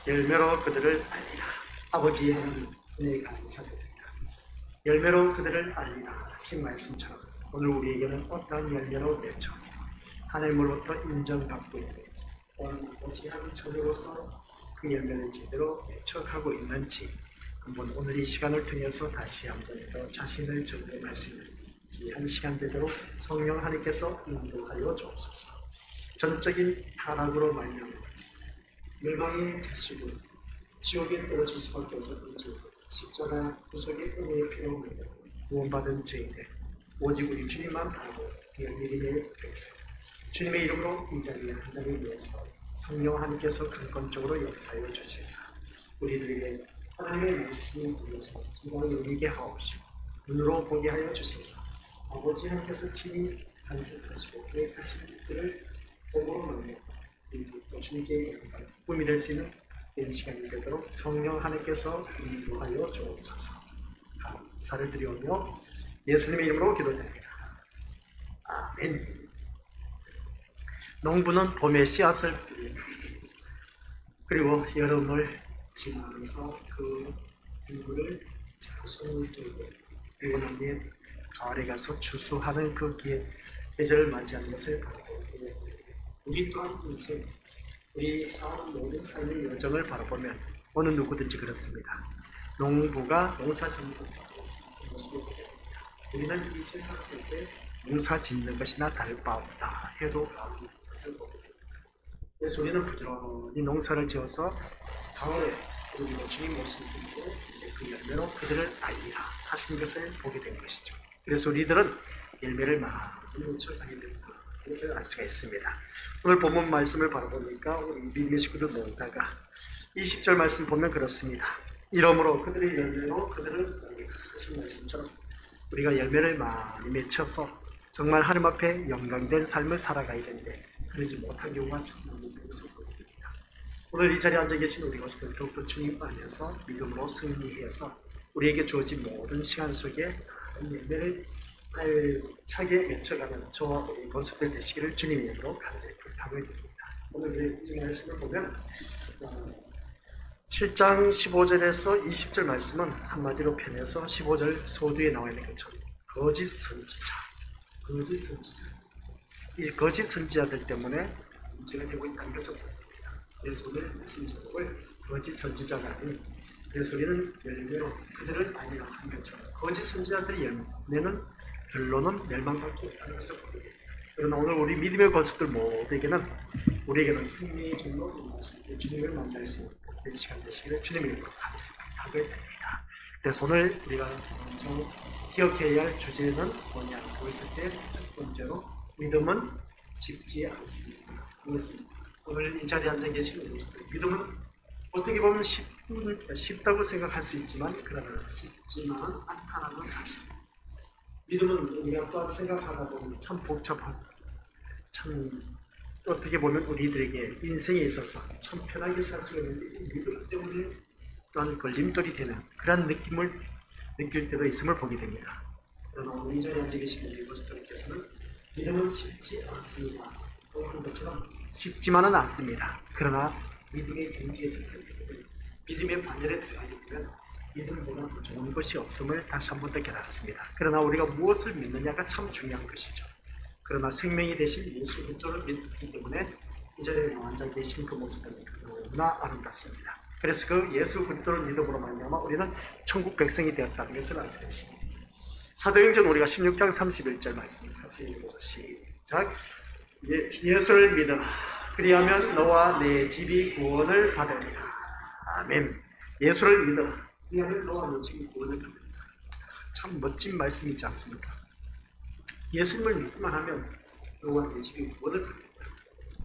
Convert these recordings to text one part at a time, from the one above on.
열매로 그들을 알리라. 아버지 하나님 은혜에 감사드립니다. 열매로 그들을 알리라 하신 말씀처럼 오늘 우리에게는 어떠한 열매로 맺혀서 하나님으로부터 인정받고 있는지, 오늘 아버지 하나님 자녀로서 그 열매를 제대로 맺혀가고 있는지 한번 오늘 이 시간을 통해서 다시 한번 더 자신을 점검할 수 있는 귀한 시간 되도록 성령 하나님께서 인도하여 주옵소서. 전적인 타락으로 말미암아 멸망의 자식으로 지옥에 떨어질 수밖에 없었던 저희들, 십자가 구속의 은혜의 피로 말미암아 구원받은 저희들, 오직 우리 주님만 바라보는 귀한 믿음의 백성, 주님의 이름으로 이 자리에 한 자리를 위해서 성령 하나님께서 강권적으로 역사하여 주시사 우리들에게 하나님의 말씀이 들려서 귀가 열리게 하옵시고 눈으로 보게 하여 주시사 아버지 하나님께서 친히 간섭하시고 계획하신 일들을 몸으로 말미암아 우리도 주님께 영광 기쁨이 될 수 있는 이 시간이 되도록 성령 하나님께서 인도하여 주옵소서. 감사를 드리오며 예수님의 이름으로 기도드립니다. 아멘. 농부는 봄에 씨앗을 뿌리고 그리고 여름을 지나면서 그 굴물을 잘 손을 들고 그리고 난 뒤에 가을에 가서 추수하는 그 계절을 맞이하는 것을 바라보게 됩니다. 우리 또한 인생, 우리 사는 모든 삶의 여정을 바라보면 어느 누구든지 그렇습니다. 농부가 농사 짓는 모습을 보게 됩니다. 우리는 이 세상 살 때 농사 짓는 것이나 다를 바 없다 해도 과언이 아닌 것을 보게 됩니다. 그래서 우리는 부지런히 농사를 지어서 가을에 우리로 주님 모습을 보고 이제 그 열매로 그들을 알리라 하신 것을 보게 된 것이죠. 그래서 우리들은 열매를 많이 맺혀가야 된다. 그것을 알 수가 있습니다. 오늘 본문 말씀을 바라보니까 우리 믿음의 식구들 모두가 20절 말씀 보면 그렇습니다. 이러므로 그들의 열매로 그들을 알리라 하신 말씀처럼 우리가 열매를 많이 맺혀서 정말 하나님 앞에 영광된 삶을 살아가야 되는데 그러지 못한 경우가 정말 많은 것을 보게 됩니다. 오늘 이 자리에 앉아 계신 우리 것들 더욱더 주님 안에서 믿음으로 승리해서 우리에게 주어진 모든 시간 속에 많은 열매를 알차게 맺혀가는 저와 우리 모습들 되시기를 주님의 이름으로 간절히 부탁을 드립니다. 오늘 이 말씀을 보면 7장 15절에서 20절 말씀은 한마디로 표현해서 15절 소두에 나와 있는 것처럼 거짓 선지자, 이 거짓 선지자들 때문에 문제가 되고 있다는 것을 보입니다. 그래서 오늘 말씀 제목을 거짓 선지자가 아닌, 그래서 우리는 열매로 그들을 알리라 한 것처럼 거짓 선지자들의 열매는 결론은 멸망밖에 없다는 것을 보게 됩니다. 그러나 오늘 우리 믿음의 것들 모두에게는 우리에게는 승리의 길로 주님을 만날 수 있는 복된 시간 되시기를 주님의 이름으로 부탁을 드립니다. 그래서 오늘 우리가 먼저 기억해야 할 주제는 뭐냐고 했을 때 첫 번째로 믿음은 쉽지 않습니다. 그렇습니다. 오늘 이 자리에 앉아 계신 우리들, 믿음은 어떻게 보면 쉽다고 생각할 수 있지만 그러나 쉽지만은 않다는 사실입니다. 믿음은 우리가 또한 생각하다 보면 참 복잡하고 참 어떻게 보면 우리들에게 인생에 있어서 참 편하게 살 수가 있는데 이 믿음 때문에 또한 걸림돌이 되는 그런 느낌을 느낄 때도 있음을 보게 됩니다. 그러나 오늘 이 자리에 앉아 계신 우리 모습들께서는 믿음은 쉽지 않습니다. 또 한 것처럼 쉽지만은 않습니다. 그러나 믿음의 경지에 들어가게 되면, 믿음의 반열에 들어가게 되면 믿음보다 더 좋은 것이 없음을 다시 한 번 더 깨닫습니다. 그러나 우리가 무엇을 믿느냐가 참 중요한 것이죠. 그러나 생명이 되신 예수 그리스도를 믿기 때문에 이 자리에 앉아 계신 그 모습 보니까 너무나 아름답습니다. 그래서 그 예수 그리스도를 믿음으로 말미암아 우리는 천국 백성이 되었다는 것을 알 수 있습니다. 사도행전 우리가 16장 31절 말씀 같이 읽어보죠. 시작. 예수를 믿어라. 그리하면 너와 내 집이 구원을 받으리라. 아멘. 예수를 믿어라. 그리하면 너와 내 집이 구원을 받는다. 참 멋진 말씀이지 않습니까? 예수님을 믿기만 하면 너와 내 집이 구원을 받는다.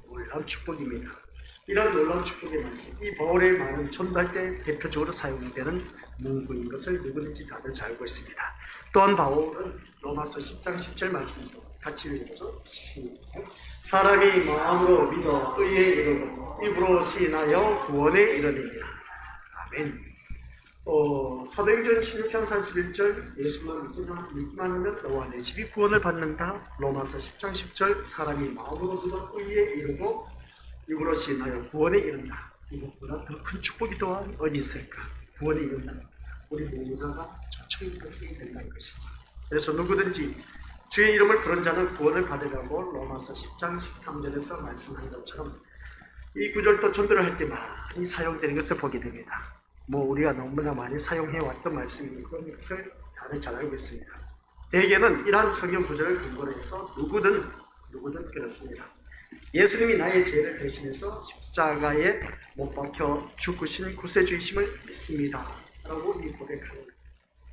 놀라운 축복입니다. 이런 놀라운 축복의 말씀, 이 바울의 말은 전도할 때 대표적으로 사용되는 문구인 것을 누구든지 다들 잘 알고 있습니다. 또한 바울은 로마서 10장 10절 말씀도 같이 읽어보죠. 시작. 사람이 마음으로 믿어 의에 이르고 입으로 시인하여 구원에 이르느니라. 아멘. 사도행전 16장 31절 예수만 믿기만 하면 너와 내 집이 구원을 받는다. 로마서 10장 10절 사람이 마음으로 믿어 의에 이르고 입으로 시인하여 구원에 이른다. 이것보다 더 큰 축복이 또한 어디 있을까? 구원이 이룬다는 겁니다. 우리 모두가 저 천국 백성이 된다는 것이죠. 그래서 누구든지 주의 이름을 부른 자는 구원을 받으려고 로마서 10장 13절에서 말씀한 것처럼 이 구절도 전도를 할 때 많이 사용되는 것을 보게 됩니다. 우리가 너무나 많이 사용해왔던 말씀인 것을 다들 잘 알고 있습니다. 대개는 이러한 성경 구절을 근거로 해서 누구든 그렇습니다. 예수님이 나의 죄를 대신해서 십자가에 못 박혀 죽으신 구세주이심을 믿습니다 라고 이 고백하는 거예요.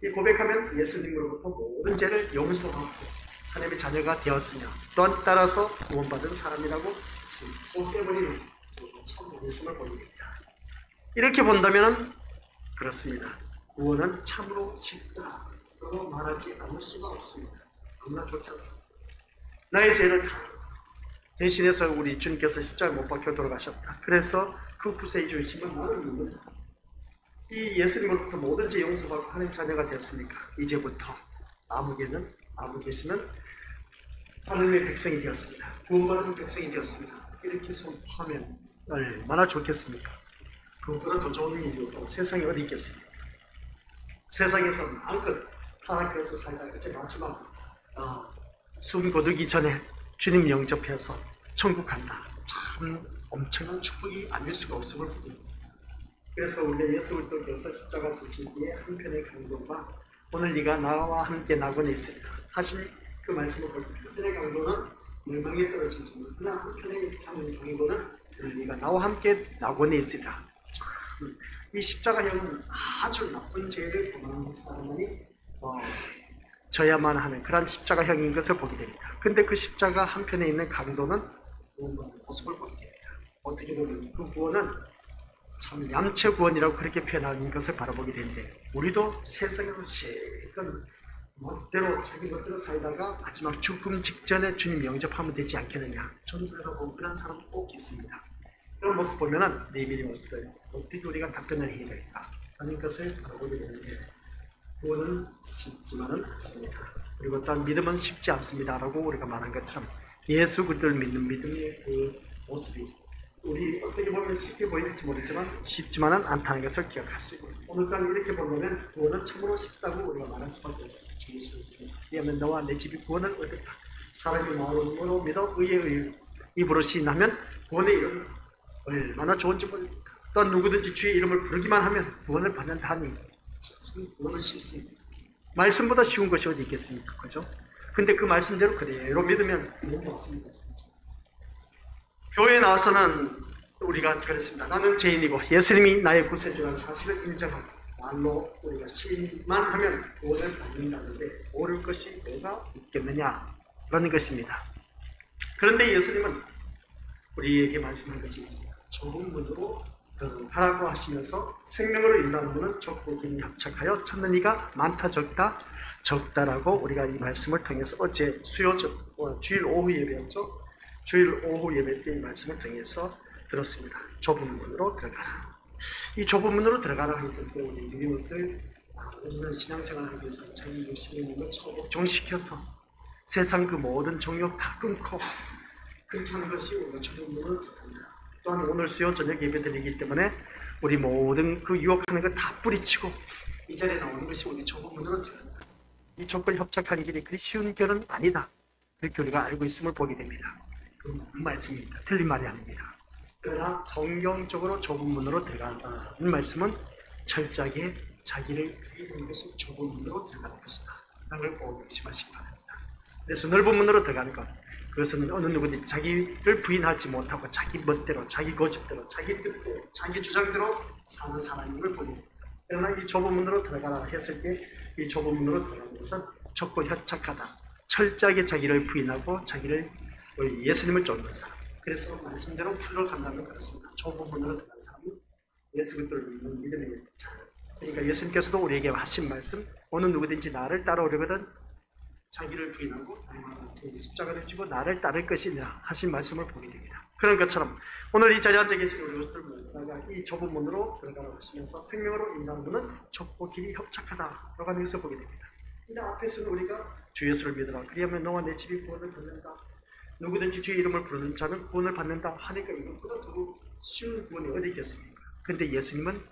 이 고백하면 예수님으로부터 모든 죄를 용서받고 하나님의 자녀가 되었으며 또한 따라서 구원받은 사람이라고 선포해버리는 참 원했음을 보게 됩니다. 이렇게 본다면 그렇습니다. 구원은 참으로 쉽다고 말하지 않을 수가 없습니다. 너무나 좋지 않습니다. 나의 죄를 다 대신해서 우리 주님께서 십자가에 못 박혀 돌아가셨다. 그래서 그 구세의 주심은 나를 믿는다. 이 예수님으로부터 모든 죄 용서받고 하나님 자녀가 되었으니까 이제부터 아무 개시는 하나님의 백성이 되었습니다. 구원받은 백성이 되었습니다. 이렇게 선포하면 얼마나 좋겠습니까? 그것보다 더 좋은 일이 세상에 어디 있겠습니까? 세상에서 마음껏 타락해서 살다가 이제 마지막 숨 거두기 전에 주님 영접해서 천국 간다. 참 엄청난 축복이 아닐 수가 없음을 보입니다. 그래서 원래 예수 그리스도께서 십자가 지실 때의 한편의 강도가 오늘 네가 나와 함께 낙원에 있으리라 하신 그 말씀을 볼 때 한편의 강도는 멸망에 떨어지지만 그러나 한편의 강도는 오늘 네가 나와 함께 낙원에 있으리라. 참 이 십자가형은 아주 나쁜 죄를 범하는 사람만이 져야만 하는 그런 십자가형인 것을 보게 됩니다. 근데 그 십자가 한편에 있는 강도는 구원받는 모습을 보게 됩니다. 어떻게 보면 그 구원은 참 얌체 구원이라고 그렇게 표현하는 것을 바라보게 되는데 우리도 세상에서 실컷 자기 멋대로 살다가 마지막 죽음 직전에 주님 영접하면 되지 않겠느냐. 저는 그러고 그런 사람 꼭 있습니다. 그런 모습 보면은 내밀이 모습을 어떻게 우리가 답변을 해야 될까 하는 것을 바라보게 되는데 구원은 쉽지만은 않습니다. 그리고 또한 믿음은 쉽지 않습니다 라고 우리가 말한 것처럼 예수 그리스도를 믿는 믿음의 그 모습이 우리 어떻게 보면 쉽게 보일지 모르지만 쉽지만은 않다는 것을 기억하시고 오늘 또한 이렇게 본다면 구원은 참으로 쉽다고 우리가 말할 수밖에 없습니다. 주 예수를 믿습니다. 왜냐하면 너와 내 집이 구원을 얻었다. 사람이 마음으로 믿어 의의 입으로 시인하면 구원에 이르는 얼마나 좋은지 모릅니다. 또한 누구든지 주의 이름을 부르기만 하면 구원을 받는다니 구원은 쉽습니다. 말씀보다 쉬운 것이 어디 있겠습니까? 그죠? 근데 그 말씀대로 그대로 믿으면 구원이 없습니다. 진짜. 교회에 나와서는 우리가 그랬습니다. 나는 죄인이고 예수님이 나의 구세주라는 사실을 인정하고 말로 우리가 시인만 하면 구원을 받는다는데 모를 것이 뭐가 있겠느냐 라는 것입니다. 그런데 예수님은 우리에게 말씀한 것이 있습니다. 좁은 문으로 들어가라고 하시면서 생명으로 인도하는 문은 좁고 길이 합착하여 찾는 이가 많다 적다라고 우리가 이 말씀을 통해서 어제 주일 오후 예배였죠. 주일 오후 예배 때 이 말씀을 통해서 들었습니다. 좁은 문으로 들어가라. 이 좁은 문으로 들어가라 했을 때 우리 믿음들 우리는 신앙생활을 하기 위해서 자기 욕심의 몸을 정시켜서 세상 그 모든 정욕 다 끊고 그렇게 하는 것이 우리가 좁은 문으로 들어간다. 또한 오늘 수요 저녁 예배 드리기 때문에 우리 모든 그 유혹하는 거 다 뿌리치고 이 자리에 나오는 것이 우리 좁은 문으로 들어간다. 이 좁고 협착한 길이 그리 쉬운 길은 아니다. 그렇게 우리가 알고 있음을 보게 됩니다. 그 말씀입니다. 틀린 말이 아닙니다. 그러나 성경적으로 좁은 문으로 들어가는 말씀은 철저하게 자기를 부인하는 것이 좁은 문으로 들어가는 것이다. 라는 걸 꼭 명심하시기 바랍니다. 그래서 넓은 문으로 들어가는 것, 그것은 어느 누구든지 자기를 부인하지 못하고 자기 멋대로, 자기 고집대로, 자기 뜻대로, 자기 주장대로 사는 사람임을 보게 됩니다. 그러나 이 좁은 문으로 들어가라 했을 때 이 좁은 문으로 들어가는 것은 좁고 협착하다. 철저하게 자기를 부인하고 자기를 예수님을 쫓는 사람. 그래서 말씀대로 풀을 간다면 그렇습니다. 좁은 문으로 들어간 사람은 예수 그리스도를 믿는 믿음의 자. 그러니까 예수님께서도 우리에게 하신 말씀, 어느 누구든지 나를 따라오려거든 자기를 부인하고 날마다 제 십자가를 지고 나를 따를 것이냐 하신 말씀을 보게 됩니다. 그런 것처럼 오늘 이 자리에 앉아 계신 우리 것들 모두가 이 좁은 문으로 들어가라고 하시면서 생명으로 인도하는 문은 좁고 길이 협착하다라고 하는 것을 보게 됩니다. 근데 앞에서는 우리가 주 예수를 믿으라. 그리하면 너와 내 집이 구원을 받는다. 누구든지 주의 이름을 부르는 자는 구원을 받는다 하니까 이것보다 더 쉬운 구원이 어디 있겠습니까? 근데 예수님은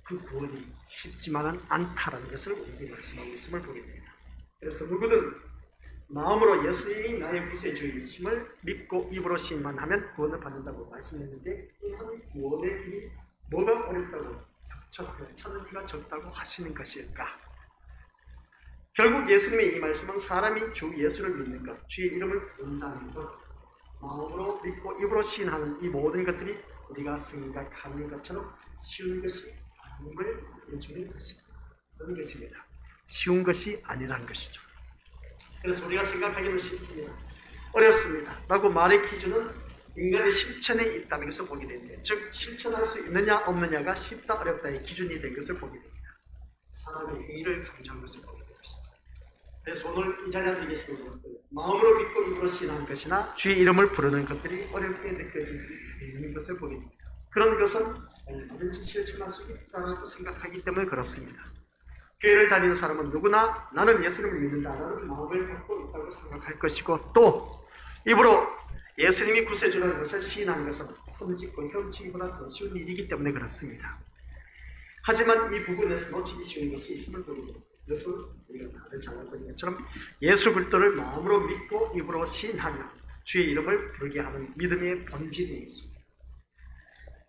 그 구원이 쉽지만은 않다라는 것을 우리에게 말씀하고 있음을 보게 됩니다. 그래서 누구든 마음으로 예수님이 나의 구세주이심을 믿고 입으로 시인만 하면 구원을 받는다고 말씀했는데, 이 구원의 길이 뭐가 어렵다고 겹쳐서 찾는 이가 적다고 하시는 것일까? 결국 예수님의 이 말씀은 사람이 주 예수를 믿는 것, 주의 이름을 부른다는 것, 마음으로 믿고 입으로 시인하는 이 모든 것들이 우리가 생각하는 것처럼 쉬운 것이 아님을 보여주는 것이다. 그런 것입니다. 쉬운 것이 아니라는 것이죠. 그래서 우리가 생각하기는 쉽습니다. 어렵습니다. 라고 말의 기준은 인간의 실천에 있다는 것을 보게 되는데, 즉 실천할 수 있느냐 없느냐가 쉽다 어렵다의 기준이 된 것을 보게 됩니다. 사람의 행위를 강조한 것을 보게 되는 것이죠. 그래서 오늘 이 자리에 앉아 계시는 것들, 마음으로 믿고 입으로 시인하는 것이나 주의 이름을 부르는 것들이 어렵게 느껴지지 않는 것을 보게 됩니다. 그런 것은 얼마든지 실천할 수 있다고 생각하기 때문에 그렇습니다. 교회를 다니는 사람은 누구나 나는 예수님을 믿는다라는 마음을 갖고 있다고 생각할 것이고, 또 입으로 예수님이 구세주라는 것을 시인하는 것은 손짓고 헤엄치기보다 더 쉬운 일이기 때문에 그렇습니다. 하지만 이 부분에서 놓치기 쉬운 것이 있음을 보게 됩니다. 그래서 우리가 다들 잘 알고 있는 것처럼 예수 그리스도를 마음으로 믿고 입으로 시인하며 주의 이름을 부르게 하는 믿음의 본질이 있습니다.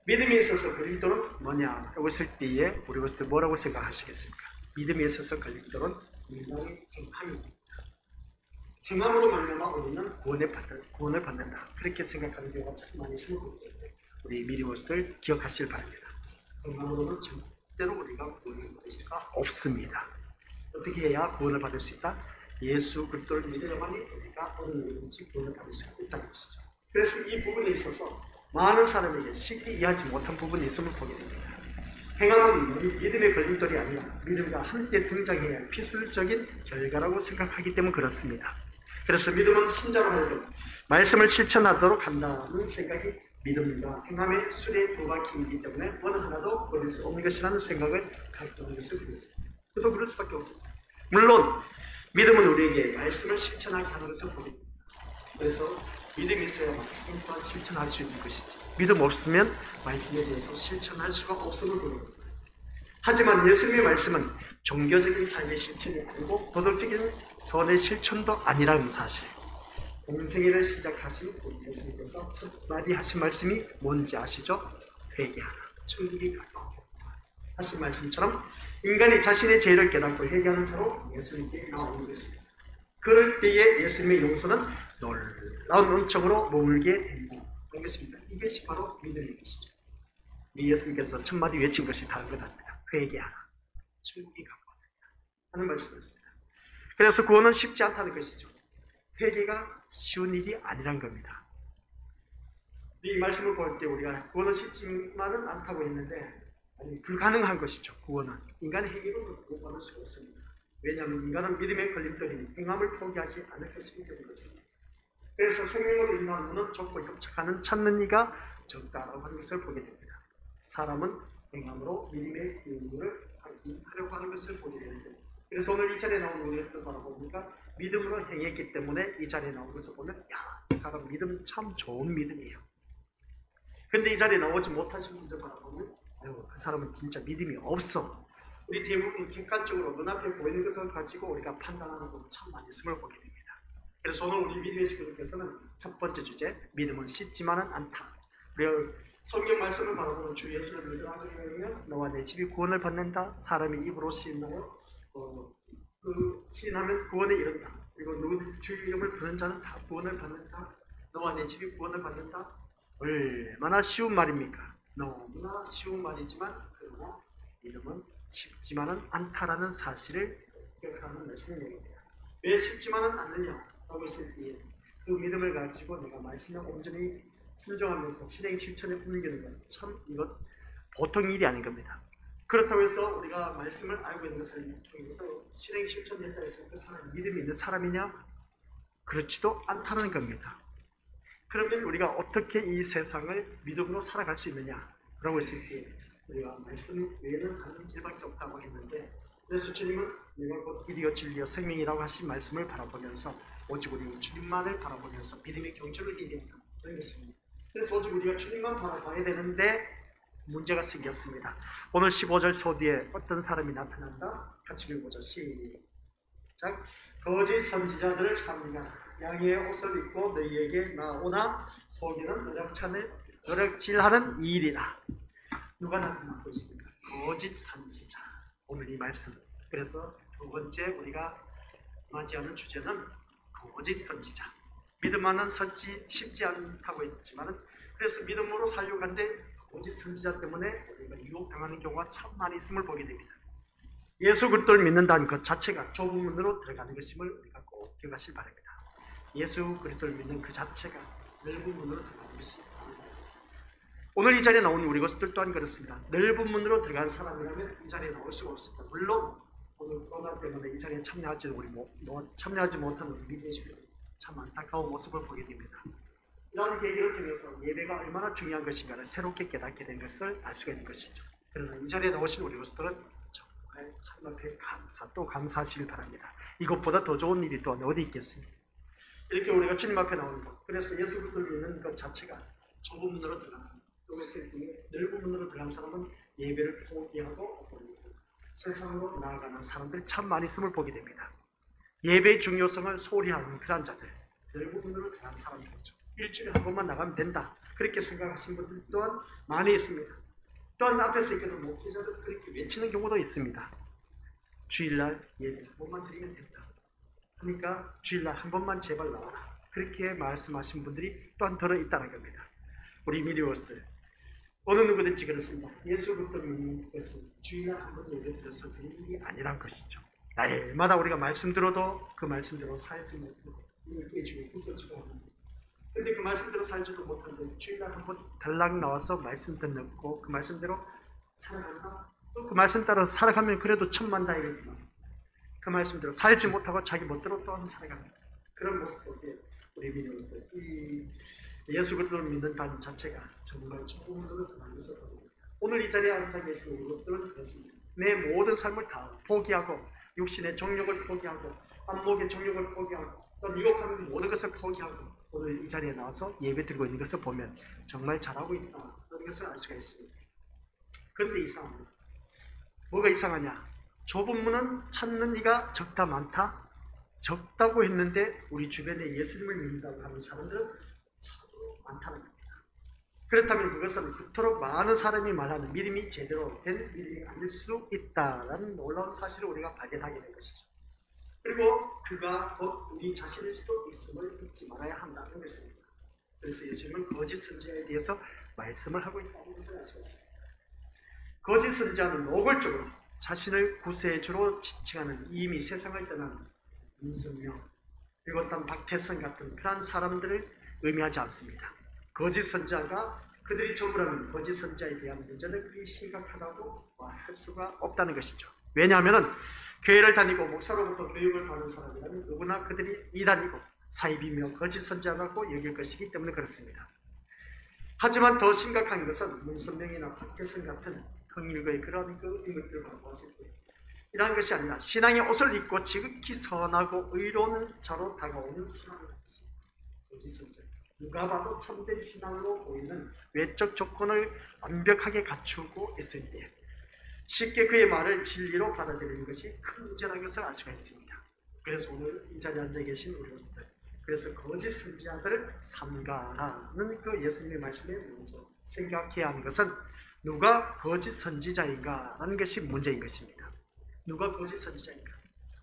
믿음에 있어서 걸림돌은 뭐냐라고 했을 때에 우리 것들 뭐라고 생각하시겠습니까? 믿음에 있어서 걸림돌은 인간의 행함입니다. 행함으로 말미암아 우리는 구원을 받는다. 그렇게 생각하는 경우가 참 많이 있음을 보기 때문에 우리 미리 것들 기억하시길 바랍니다. 행함으로는 절대로 우리가 구원을 받을 수가 없습니다. 어떻게 해야 구원을 받을 수 있다? 예수 그리스도를 믿어야만이 우리가 어느 누구든지 구원을 받을 수 있다는 것이죠. 그래서 이 부분에 있어서 많은 사람에게 쉽게 이해하지 못한 부분이 있음을 보게 됩니다. 행함은 믿음의 걸림돌이 아니라 믿음과 함께 등장해야 할 필수적인 결과라고 생각하기 때문에 그렇습니다. 그래서 믿음은 신자로 하여금 말씀을 실천하도록 한다는 생각이 믿음과 행함의 수레 두 바퀴이기 때문에 어느 하나도 버릴 수 없는 것이라는 생각을 갖게 하는 것을 보게 됩니다. 그도 그럴 수밖에 없습니다. 물론 믿음은 우리에게 말씀을 실천하게 하는 것을 보게 됩니다. 그래서 믿음이 있어야 말씀 또한 실천할 수 있는 것이지, 믿음 없으면 말씀에 대해서 실천할 수가 없음을 보게 됩니다. 하지만 예수님의 말씀은 종교적인 삶의 실천이 아니고 도덕적인 선의 실천도 아니라는 사실, 공생애를 시작하신 우리 예수님께서 첫 마디 하신 말씀이 뭔지 아시죠? 회개하라, 천국이 가까웠다 하신 말씀처럼 인간이 자신의 죄를 깨닫고 회개하는 자로 예수님께 나오는 것입니다. 그럴 때에 예수님의 용서는 놀라운 은총으로 머물게 된다. 그런 것입니다. 이것이 바로 믿음인 것이죠. 우리 예수님께서 첫 마디 외친 것이 다른 것 아닙니다. 회개하라, 천국이 가까웠다 하는 말씀이었습니다. 그래서 구원은 쉽지 않다는 것이죠. 회개가 쉬운 일이 아니란 겁니다. 이 말씀을 볼 때 우리가 구원은 쉽지만은 않다고 했는데, 아니, 불가능한 것이죠. 구원은 인간의 행위로 구원받을 수가 없습니다. 왜냐하면 인간은 믿음의 걸림돌이니 행함을 포기하지 않을 것이기 때문에 그렇습니다. 그래서 생명을 인도하는 문은 좁고 협착하는 찾는 이가 적다라고 하는 것을 보게 됩니다. 사람은 행함으로 믿음의 의무를 하려고 하는 것을 보게 되는데, 그래서 오늘 이 자리에 나온 우리 것을 바라보니까 믿음으로 행했기 때문에 이 자리에 나온 것을 보면, 야, 이 사람 믿음 참 좋은 믿음이에요. 근데 이 자리에 나오지 못하신 분들 바라보면, 아유, 그 사람은 진짜 믿음이 없어. 우리 대부분 객관적으로 눈앞에 보이는 것을 가지고 우리가 판단하는 것 참 많이 있음을 보게 됩니다. 그래서 오늘 우리 믿음의 식구들께서는 첫 번째 주제, 믿음은 쉽지만은 않다. 우리가 성경 말씀을 바라보는 주 예수를 믿으면 너와 내 집이 구원을 받는다. 사람이 입으로 시인하여 시인하면 구원에 이른다. 그리고 주 이름을 부르는 자는 다 구원을 받는다. 너와 내 집이 구원을 받는다. 얼마나 쉬운 말입니까? 너무나 쉬운 말이지만 그러나 믿음은 쉽지만은 않다라는 사실을 기억하는 말씀을 내립니다. 왜 쉽지만은 않느냐라고 했을 때 그 믿음을 가지고 내가 말씀에 온전히 순종하면서 실행 실천에 옮기는 건 참 이것 보통 일이 아닌 겁니다. 그렇다고 해서 우리가 말씀을 알고 있는 것을 통해서 실행 실천했다 해서 그 사람이 믿음이 있는 사람이냐? 그렇지도 않다는 겁니다. 그러면 우리가 어떻게 이 세상을 믿음으로 살아갈 수 있느냐라고 했을 때 우리가 말씀 외에는 다른 길밖에 없다고 했는데, 그래서 주님은 내가 곧 길이요 진리요 생명이라고 하신 말씀을 바라보면서 오직 우리 주님만을 바라보면서 믿음의 경주를 해야 된다. 그런 것입니다. 그래서 오직 우리가 주님만 바라봐야 되는데 문제가 생겼습니다. 오늘 15절 서두에 어떤 사람이 나타난다? 같이 읽어보자. 시작. 거짓 선지자들을 삼가 양의 옷을 입고 너희에게 나오나 속이는 노력질하는 일이라. 누가 나타나고 있습니까? 거짓 선지자. 오늘 이 말씀. 그래서 두 번째 우리가 맞이하는 주제는 거짓 선지자. 믿음만은 선지 쉽지 않다고 했지만 그래서 믿음으로 살려고 하는데 거짓 선지자 때문에 우리가 유혹당하는 경우가 참 많이 있음을 보게 됩니다. 예수 그리스도를 믿는다는 것 자체가 좁은 문으로 들어가는 것임을 우리가 꼭 기억하시기 바랍니다. 예수 그리스도를 믿는 그 자체가 넓은 문으로 들어가는 것입니다. 오늘 이 자리에 나온 우리 것들 또한 그렇습니다. 넓은 문으로 들어간 사람이라면 이 자리에 나올 수가 없습니다. 물론 오늘 코로나 때문에 이 자리에 참여하지 못한 우리 믿으시고 참 안타까운 모습을 보게 됩니다. 이런 계기를 통해서 예배가 얼마나 중요한 것인가를 새롭게 깨닫게 된 것을 알 수가 있는 것이죠. 그러나 이 자리에 나오신 우리 것들은 정말 하나님 앞에 또 감사하시길 바랍니다. 이것보다 더 좋은 일이 또 어디 있겠습니까? 이렇게 우리가 주님 앞에 나오는 것, 그래서 예수 그리스도를 믿는 것 자체가 좁은 문으로 들어가는 것. 여기서 넓은 문으로 들어간 사람은 예배를 포기하고 세상으로 나아가는 사람들이 참 많이 있음을 보게 됩니다. 예배의 중요성을 소홀히 하는 그런 자들, 넓은 문으로 들어간 사람들이죠. 일주일에 한 번만 나가면 된다, 그렇게 생각하시는 분들 또한 많이 있습니다. 또한 앞에서 있기도 목회자들 그렇게 외치는 경우도 있습니다. 주일날 예배 한 번만 드리면 된다, 그러니까 주일날 한 번만 제발 나와라, 그렇게 말씀하신 분들이 또한 들어있다는 겁니다. 우리 미디어스들 어느 누구든지 그렇습니다. 예수 그리스도를 믿는 것은 주일날 한 번 예배 드려서 되는 일이 아니란 것이죠. 날마다 우리가 말씀 들어도 그 말씀대로 살지 못하고 눈을 깨지고 부서지고 하는데, 근데 그 말씀대로 살지도 못하는데 주일날 한 번 달랑 나와서 말씀 듣고 그 말씀대로 살아간다. 또 그 말씀 따라 살아가면 그래도 천만다행이지만 그 말씀대로 살지 못하고 자기 멋대로 또한 살아갑니다. 그런 모습 보기에 우리 미디어스들 이 예수 그리스도를 믿는다는 자체가 정말 조금으로 들어간 것을 보입니다. 오늘 이 자리에 앉아 계신 우리들은 그렇습니다. 내 모든 삶을 다 포기하고 육신의 정욕을 포기하고 안목의 정욕을 포기하고 또 유혹하는 모든 것을 포기하고 오늘 이 자리에 나와서 예배 드리고 있는 것을 보면 정말 잘하고 있다, 그런 것을 알 수가 있습니다. 그런데 이상합니다. 뭐가 이상하냐? 좁은 문은 찾는 이가 적다 많다. 적다고 했는데 우리 주변에 예수님을 믿는다고 하는 사람들은 많다는 겁니다. 그렇다면 그것은 그토록 많은 사람이 말하는 믿음이 제대로 된 믿음이 아닐 수 있다는 놀라운 사실을 우리가 발견하게 된 것이죠. 그리고 그가 곧 우리 자신일 수도 있음을 잊지 말아야 한다는 것입니다. 그래서 예수님은 거짓 선지자에 대해서 말씀을 하고 있다는 것을 알 수 있습니다. 거짓 선지자는 노골적으로 자신을 구세주로 지칭하는 이미 세상을 떠난 윤석명, 그리고 또 박태선 같은 그러한 사람들을 의미하지 않습니다. 거짓 선지자가 그들이 전부라면 거짓 선지자에 대한 문제는 그리 심각하다고 할 수가 없다는 것이죠. 왜냐하면 교회를 다니고 목사로부터 교육을 받는 사람이라면 누구나 그들이 이단이고 사입이며 거짓 선지자라고 여길 것이기 때문에 그렇습니다. 하지만 더 심각한 것은 문선명이나 박태선 같은 통일교의 그런 인물들을 봤을 때 이러한 것이 아니라 신앙의 옷을 입고 지극히 선하고 의로운 자로 다가오는 사람이라는 것입니다. 거짓 선지자. 누가 봐도 참된 신앙으로 보이는 외적 조건을 완벽하게 갖추고 있을 때 쉽게 그의 말을 진리로 받아들이는 것이 큰 문제라는 것을 알 수가 있습니다. 그래서 오늘 이 자리에 앉아 계신 우리 여러분들, 그래서 거짓 선지자들을 삼가라는 그 예수님의 말씀에 먼저 생각해야 하는 것은 누가 거짓 선지자인가 라는 것이 문제인 것입니다. 누가 거짓 선지자인가?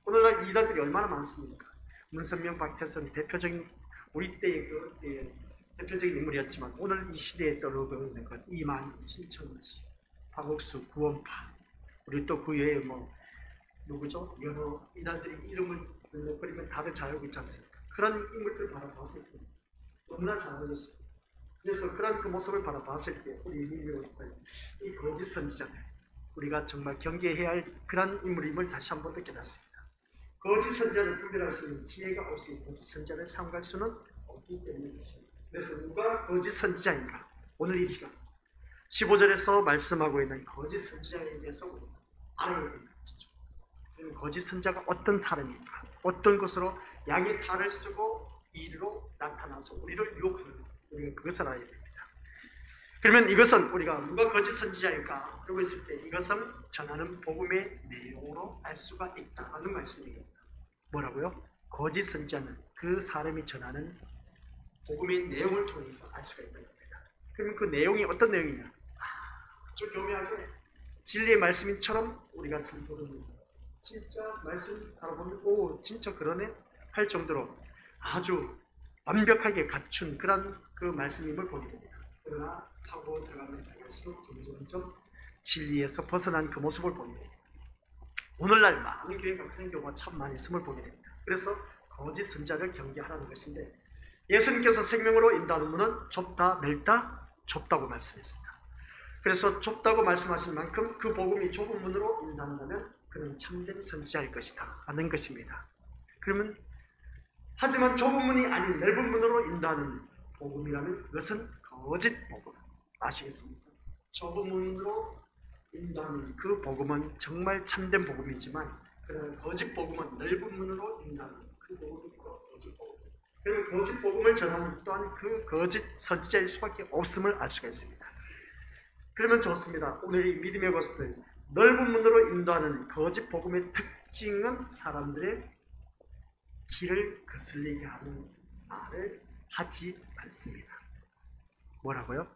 오늘날 이단들이 얼마나 많습니까? 문선명, 박태선 대표적인 우리 때의 대표적인 인물이었지만 오늘 이 시대에 떠오르고 있는 것 이만희, 신천지, 박옥수, 구원파, 우리 또 그 외에 누구죠? 여러 이단들이 이름을 들먹거리면 다들 잘 알고 있지 않습니까? 그런 인물들 바라봤을 때 너무나 잘 알렸습니다. 그래서 그런 그 모습을 바라봤을 때 우리 이 거짓 선지자들, 우리가 정말 경계해야 할 그런 인물임을 다시 한 번 더 깨닫습니다. 거짓 선지자를 분별할 수 있는 지혜가 없이 거짓 선지자를 삼갈 수는 없기 때문에 그렇습니다. 그래서 누가 거짓 선지자인가? 오늘 이 시간 15절에서 말씀하고 있는 거짓 선지자에 대해서 우리가 알아야 되는 것이죠. 그럼 거짓 선지자가 어떤 사람인가? 어떤 것으로 양의 탈을 쓰고 이리로 나타나서 우리를 유혹합니다. 우리가 그것을 알아야 됩니다. 그러면 이것은 우리가 누가 거짓 선지자일까? 그러고 있을 때 이것은 전하는 복음의 내용으로 알 수가 있다는 말씀입니다. 뭐라고요? 거짓 선지자는 그 사람이 전하는 복음의 내용을 통해서 알 수가 있다는 겁니다. 그러면 그 내용이 어떤 내용이냐? 아주 교묘하게 진리의 말씀인처럼 우리가 선포하는 진짜 말씀 바라보면 오 진짜 그러네 할 정도로 아주 완벽하게 갖춘 그런 그 말씀임을 보게 됩니다. 그러나 타고 들어가면 들어갈수록 점점 진리에서 벗어난 그 모습을 보게 됩니다. 오늘날 많은 교회가 그런 경우가 참 많이 있음을 보게 됩니다. 그래서 거짓 선자를 경계하라는 것인데 예수님께서 생명으로 인도하는 문은 좁다 넓다 좁다고 말씀했습니다. 그래서 좁다고 말씀하신 만큼 그 복음이 좁은 문으로 인도한다면 그는 참된 선지자일 것이다 하는 것입니다. 그러면 하지만 좁은 문이 아닌 넓은 문으로 인도하는 복음이라면 그것은 거짓 복음 아시겠습니까? 좁은 문으로 인도하는 그 복음은 정말 참된 복음이지만 그러나 거짓 복음은 넓은 문으로 인도하는 그 복음이 거짓 복음. 그리고 거짓 복음을 전하는 또한 그 거짓 선지자일 수밖에 없음을 알 수가 있습니다. 그러면 좋습니다. 오늘 이 믿음의 것들 넓은 문으로 인도하는 거짓 복음의 특징은 사람들의 길을 거슬리게 하는 말을 하지 않습니다. 뭐라고요?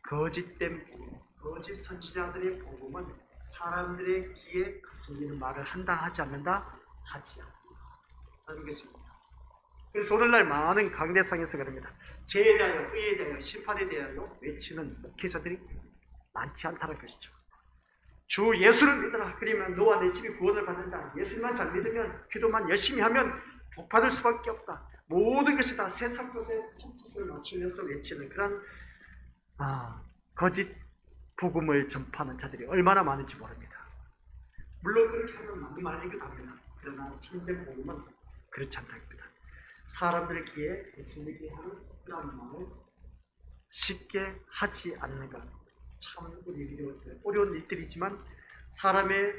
거짓된 복음, 거짓 선지자들의 복음은 사람들의 귀에 거슬리는 말을 한다 하지 않는다? 하지 않는다 하는 것입니다. 그래서 오늘날 많은 강대상에서 그럽니다. 죄에 대하여, 의에 대하여, 심판에 대하여 외치는 목회자들이 많지 않다는 것이죠. 주 예수를 믿어라. 그러면 너와 내 집이 구원을 받는다. 예수님만 잘 믿으면 기도만 열심히 하면 복받을 수밖에 없다. 모든 것이 다 세상 것에 포커스를 맞추면서 외치는 그런 거짓 복음을 전파하는 자들이 얼마나 많은지 모릅니다. 물론 그렇게 하면 맞는 말이기도 합니다. 그러나 참된 복음은 그렇지 않다는 겁니다. 사람들 귀에 거슬리게 하는 그런 말을 쉽게 하지 않는 것. 참 어려운 일들이지만 사람의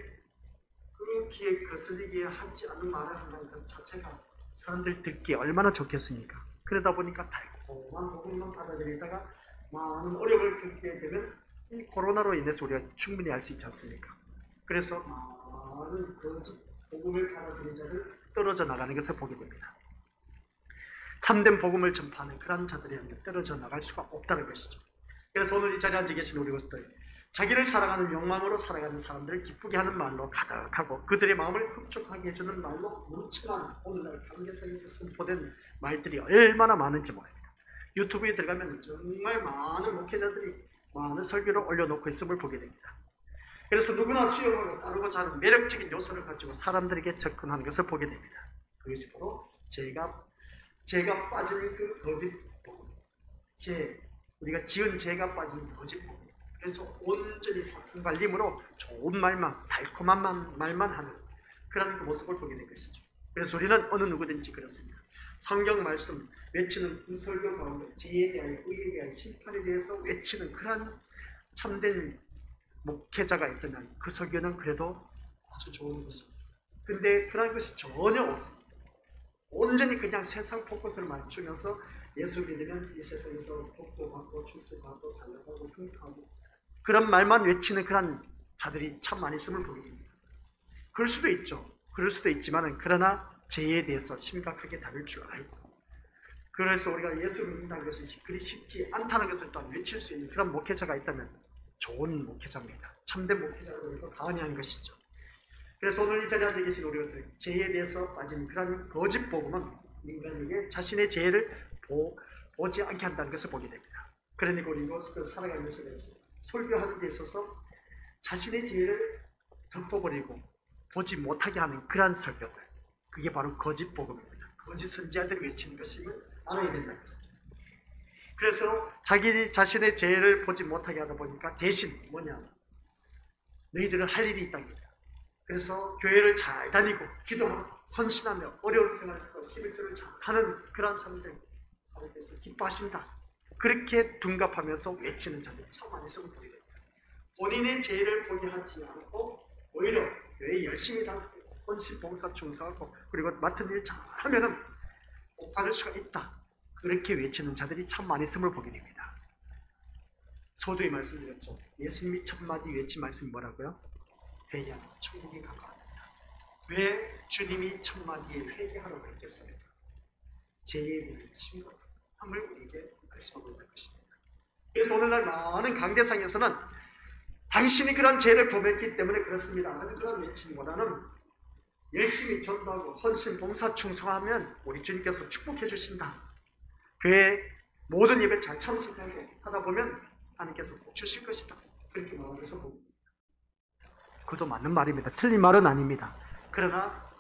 그 귀에 거슬리게 하지 않는 말을 한다는 것 자체가 사람들 듣기에 얼마나 좋겠습니까? 그러다 보니까 달콤한 복음만 받아들이다가 많은 어려움을 겪게 되면 이 코로나로 인해서 우리가 충분히 알 수 있지 않습니까? 그래서 많은 거짓 복음을 받아들인 자들 떨어져 나가는 것을 보게 됩니다. 참된 복음을 전파하는 그런 자들이 떨어져 나갈 수가 없다는 것이죠. 그래서 오늘 이 자리에 앉아 계신 우리 것들 자기를 사랑하는 욕망으로 살아가는 사람들을 기쁘게 하는 말로 가득하고 그들의 마음을 흡족하게 해주는 말로 넘치는 오늘날 강대상에서 선포된 말들이 얼마나 많은지 모릅니다. 유튜브에 들어가면 정말 많은 목회자들이 많은 설교를 올려놓고 있음을 보게 됩니다. 그래서 누구나 수용하고 따르고자 하는 매력적인 요소를 가지고 사람들에게 접근하는 것을 보게 됩니다. 그것이 바로 죄가 빠진 그 거짓 복음, 우리가 지은 죄가 빠진 거짓 복음. 그래서 온전히 사통발림으로 좋은 말만, 달콤한 말만 하는 그런 그 모습을 보게 된 것이죠. 그래서 우리는 어느 누구든지 그렇습니다. 성경 말씀 외치는 그 설교 가운데 죄에 대하여, 의에 대하여, 심판에 대해서 외치는 그런 참된 목회자가 있다면 그 설교는 그래도 아주 좋은 것입니다. 근데 그런 것이 전혀 없습니다. 온전히 그냥 세상 포커스를 맞추면서 예수 믿으면 이 세상에서 복도 받고 출세받고 잘나가고 평가하고 그런 말만 외치는 그런 자들이 참 많이 있음을 보게 됩니다. 그럴 수도 있죠. 그럴 수도 있지만 그러나 죄에 대해서 심각하게 다룰 줄 알고 그래서 우리가 예수를 믿는다는 것이 그리 쉽지 않다는 것을 또한 외칠 수 있는 그런 목회자가 있다면 좋은 목회자입니다. 참된 목회자로 가언이한 것이죠. 그래서 오늘 이 자리에 앉아 계신 우리 것들 죄에 대해서 빠진 그런 거짓 복음은 인간에게 자신의 죄를 보지 않게 한다는 것을 보게 됩니다. 그러니까 우리 이것을 살아가면서 설교하는 데 있어서 자신의 죄를 덮어버리고 보지 못하게 하는 그러한 설교들 그게 바로 거짓 복음입니다. 거짓 선지자들이 외치는 것임을 알아야 된다는 것이죠. 그래서 자기 자신의 죄를 보지 못하게 하다 보니까 대신 뭐냐 너희들은 할 일이 있답니다. 그래서 교회를 잘 다니고 기도하고 헌신하며 어려운 생활에서 11조를 잘 하는 그런 사람들 하나님께서 기뻐하신다. 그렇게 둔갑하면서 외치는 자들이 참 많이 있음을 보게 됩니다. 본인의 죄를 보게 하지 않고 오히려 교회에 열심히 다니고 헌신, 봉사, 충성하고 그리고 맡은 일 잘하면은 복 받을 수가 있다. 그렇게 외치는 자들이 참 많이 있음을 보게 됩니다. 서두에 말씀드렸죠. 예수님이 첫 마디 외친 말씀이 뭐라고요? 회개하라, 천국이 가까웠다. 왜 주님이 첫 마디에 회개하라고 했겠습니까? 죄에 대한 심각함을 우리에게 말씀하고 있는 것입니다. 그래서 오늘날 많은 강대상에서는 당신이 그런 죄를 범했기 때문에 그렇습니다 하는 그런 외침보다는 열심히 전도하고 헌신, 봉사, 충성하면 우리 주님께서 축복해 주신다. 교회 모든 예배 잘 참석하고 하다 보면 하나님께서 복 주실 것이다. 그렇게 마음에서 봅니다. 그것도 맞는 말입니다. 틀린 말은 아닙니다. 그러나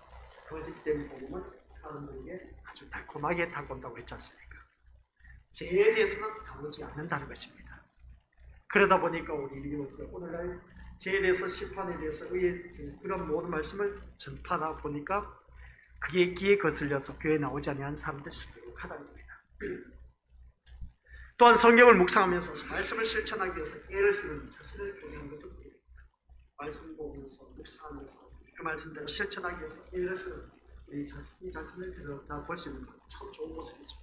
거짓된 복음은 사람들에게 아주 달콤하게 다가온다고 했지 않습니까? 죄에 대해서는 다루지 않는다는 것입니다. 그러다 보니까 우리 오늘날 죄에 대해서, 심판에 대해서 그런 모든 말씀을 전파하다 보니까 그게 귀에 거슬려서 교회에 나오지 않는 사람들 수두룩하다는 겁니다. 또한 성경을 묵상하면서 말씀을 실천하기 위해서 애를 쓰는 자신을 교회한 것을 보입니다. 말씀 보면서 묵상하면서 그 말씀대로 실천하기 위해서 애를 쓰는 이 자신을 들여다 볼 수 있는 것 참 좋은 모습이죠.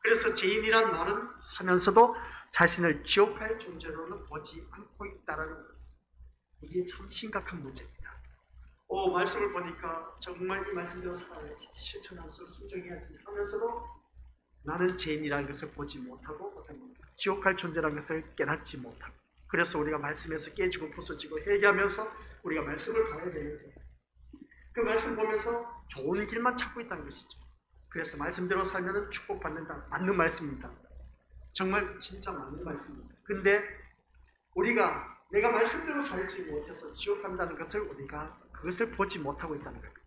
그래서 죄인이란 말은 하면서도 자신을 지옥할 존재로는 보지 않고 있다는 것, 이게 참 심각한 문제입니다. 말씀을 보니까 정말 이 말씀대로 살아야지, 실천하면서 순종해야지 하면서도 나는 죄인이라는 것을 보지 못하고 지옥할 존재라는 것을 깨닫지 못하고, 그래서 우리가 말씀에서 깨지고 부서지고 회개하면서 우리가 말씀을 봐야 되는데 그 말씀 보면서 좋은 길만 찾고 있다는 것이죠. 그래서 말씀대로 살면 축복받는다. 맞는 말씀입니다. 정말 진짜 맞는 말씀입니다. 근데 우리가 내가 말씀대로 살지 못해서 지옥 간다는 것을 우리가 그것을 보지 못하고 있다는 겁니다.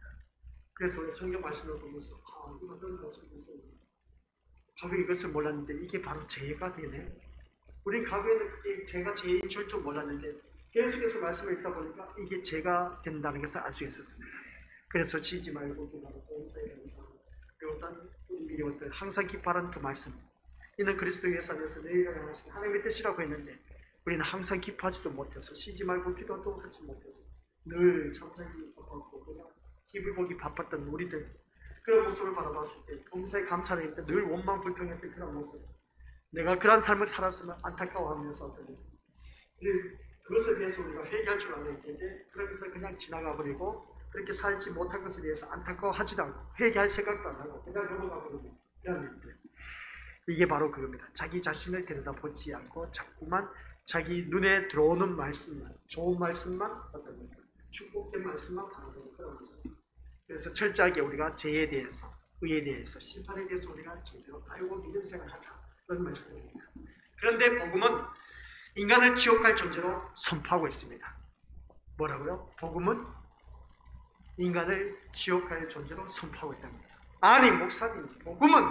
그래서 우리 성경 말씀을 보면서 이거 어떤 말씀이 있어요. 과거에 이것을 몰랐는데 이게 바로 죄가 되네. 우리 과거에는 죄가 죄인 줄도 몰랐는데 계속해서 말씀을 읽다 보니까 이게 죄가 된다는 것을 알 수 있었습니다. 그래서 지지 말고 기도하고 봉사에 감사하고, 그리고 우리 어떤 항상 기뻐하는 그 말씀, 이는 그리스도의 예산에서 내일을 향하신 하나님의 뜻이라고 했는데 우리는 항상 기뻐하지도 못해서 쉬지 말고 기도도 하지 못해서 늘 잠자기 바빴고 그냥 TV 보기 바빴던 우리들, 그런 모습을 바라봤을 때 봉사에 감사를 했는데 늘 원망불평했던 그런 모습, 내가 그런 삶을 살았으면 안타까워하면서 그것에 대해서 우리가 회개할 줄 알아야 되는데 그러면서 그냥 지나가 버리고 그렇게 살지 못한 것에 대해서 안타까워하지도 않고 회개할 생각도 안 하고 그냥 넘어가 버리고 그런 일들, 이게 바로 그겁니다. 자기 자신을 들여다보지 않고 자꾸만 자기 눈에 들어오는 말씀만, 좋은 말씀만, 어떤 축복된 말씀만 바라보는 그런 모습. 그래서 철저하게 우리가 죄에 대해서, 의에 대해서, 심판에 대해서 우리가 제대로 알고 믿음 생활하자, 그런 말씀입니다. 그런데 복음은 인간을 지옥할 존재로 선포하고 있습니다. 뭐라고요? 복음은 인간을 지옥할 존재로 선포하고 있답니다. 아니 목사님, 복음은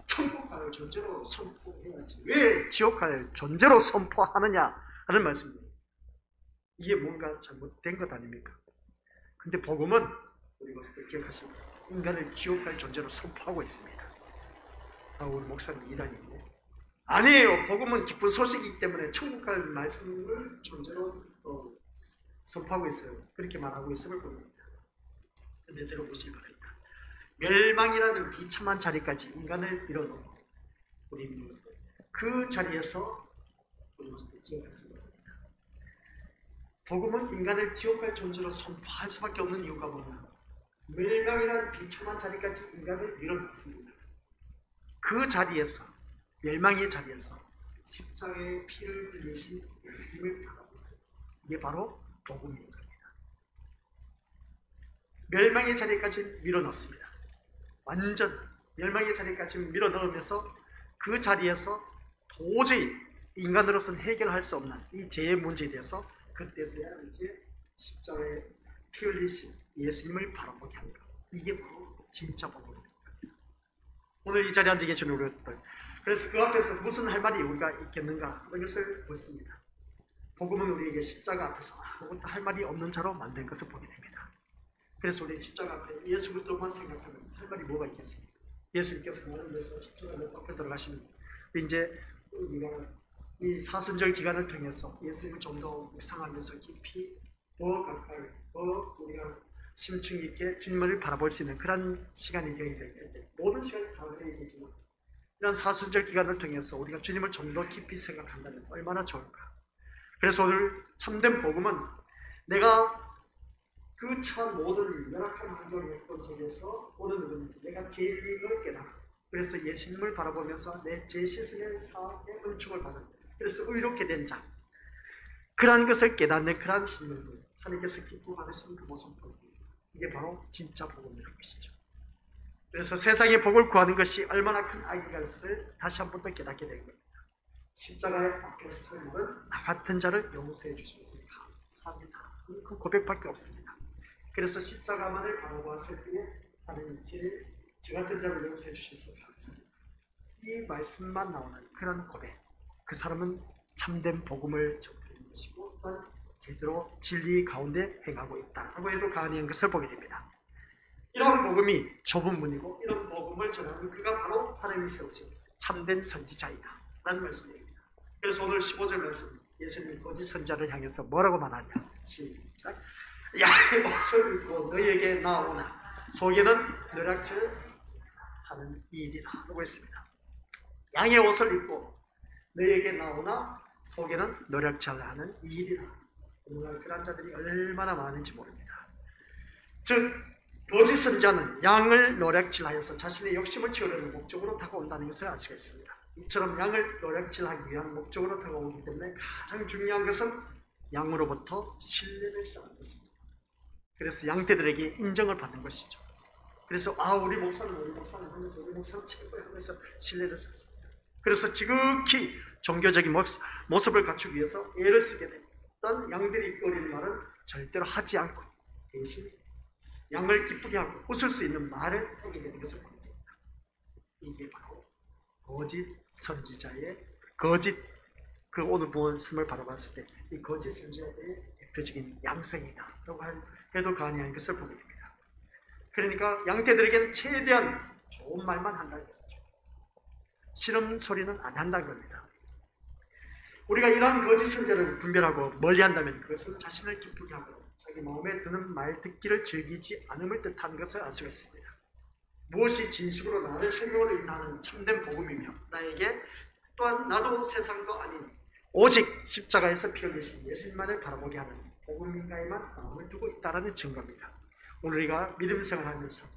천국 갈 존재로 선포해야지 왜 지옥 갈 존재로 선포하느냐 하는 말씀입니다. 이게 뭔가 잘못된 것 아닙니까? 근데 복음은 우리 것을 기억하십니다. 인간을 지옥 갈 존재로 선포하고 있습니다. 우리 목사님 이단이네. 아니에요. 복음은 기쁜 소식이기 때문에 천국 갈 말씀을 존재로 선포하고 있어요. 그렇게 말하고 있음을 봅니다. 근데 들어보시기 바랍니다. 멸망이라는 비참한 자리까지 인간을 밀어놓고 우리 그 자리에서 우리 모습을 기억하시기 바랍니다. 복음은 인간을 지옥할 존재로 선포할 수밖에 없는 이유가 뭐냐? 멸망이라는 비참한 자리까지 인간을 밀어넣습니다. 그 자리에서, 멸망의 자리에서 십자가의 피를 흘리신 예수님을 바라보다. 이게 바로 복음인 겁니다. 멸망의 자리까지 밀어넣습니다. 완전 멸망의 자리까지 밀어넣으면서 그 자리에서 도저히 인간으로서는 해결할 수 없는 이 죄의 문제에 대해서 그때서야 이제 십자가에 피 흘리신 예수님을 바라보게 하는 것. 이게 바로 진짜 복음입니다. 오늘 이 자리에 앉아 계신 우리들, 그래서 그 앞에서 무슨 할 말이 우리가 있겠는가 하는 것을 묻습니다. 복음은 우리에게 십자가 앞에서 아무것도 할 말이 없는 자로 만든 것을 보게 됩니다. 그래서 우리 십자가 앞에 예수 그리스도만 생각하면 할 말이 뭐가 있겠습니까? 예수님께서 나를 위해서 십자가를 앞에 들어가시면 이제 우리가 이 사순절 기간을 통해서 예수님을 좀 더 묵상하면서 깊이 더 가까이 더 우리가 심층 있게 주님을 바라볼 수 있는 그런 시간이 되어야 될 텐데 모든 시간이 다 그래야 되지만 이런 사순절 기간을 통해서 우리가 주님을 좀 더 깊이 생각한다면 얼마나 좋을까. 그래서 오늘 참된 복음은 내가 그 참 모든 열악한 환경 여건 속에서 오는 누구든지 내가 진리를 깨닫고 그래서 예수님을 바라보면서 내 제 씻음의 사업의 은총을 받은 그래서 의롭게 된 자 그러한 것을 깨닫는 그러한 신명들 하나님께서 기뻐 받으시는 그 모습 이게 바로 진짜 복음이라는 것이죠. 그래서 세상의 복을 구하는 것이 얼마나 큰 악인가 것을 다시 한 번 더 깨닫게 된 겁니다. 십자가의 앞에서 그 말은 나 같은 자를 용서해 주셨습니다. 감사합니다. 그 고백밖에 없습니다. 그래서 십자가만을 바라보았을 때에 하나님 저 같은 자를 용서해 주셔서 감사합니다. 이 말씀만 나오는 그런 고백 그 사람은 참된 복음을 전하는 것이고 또한 제대로 진리 가운데 행하고 있다라고 해도 가능한 것을 보게 됩니다. 이런 복음이 좁은 문이고 이런 복음을 전하는 그가 바로 하나님이 세우신 참된 선지자이다 라는 말씀입니다. 그래서 오늘 15절 말씀 예수님이 거짓 선자를 향해서 뭐라고 말하냐 시작 양의 옷을 입고 너희에게 나오나 속에는 노략질 하는 일이라 하고 있습니다. 양의 옷을 입고 너희에게 나오나 속에는 노략질 하는 일이라. 오늘 그런 자들이 얼마나 많은지 모릅니다. 즉 거짓 선자는 양을 노략질하여서 자신의 욕심을 채우려는 목적으로 다가온다는 것을 알 수가 있습니다. 이처럼 양을 노략질하기 위한 목적으로 다가오기 때문에 가장 중요한 것은 양으로부터 신뢰를 쌓는 것입니다. 그래서 양떼들에게 인정을 받는 것이죠. 그래서 우리 목사는 하면서 우리 목사는 최고야 하면서 신뢰를 쌓습니다. 그래서 지극히 종교적인 모습을 갖추기 위해서 애를 쓰게 됐던 양들이 꺼리는 말은 절대로 하지 않고 대신 양을 기쁘게 하고 웃을 수 있는 말을 하게 되는 것을 보입니다. 이게 바로 거짓 선지자의 거짓 그 오늘 말씀을 바라봤을 때 이 거짓 선지자들의 대표적인 양성이다 라고 해도 가능한 것을 보게 됩니다. 그러니까 양떼들에게는 최대한 좋은 말만 한다는 것이죠. 싫은 소리는 안 한다는 겁니다. 우리가 이러한 거짓 선지자를 분별하고 멀리한다면 그것은 자신을 기쁘게 하고 자기 마음에 드는 말 듣기를 즐기지 않음을 뜻하는 것을 알 수가 있습니다. 무엇이 진심으로 나를 생명으로 인하는 참된 복음이며 나에게 또한 나도 세상도 아닌 오직 십자가에서 피 흘리신 예수님만을 바라보게 하는 복음인가에만 마음을 두고 있다는 증거입니다. 오늘 우리가 믿음 생활하면서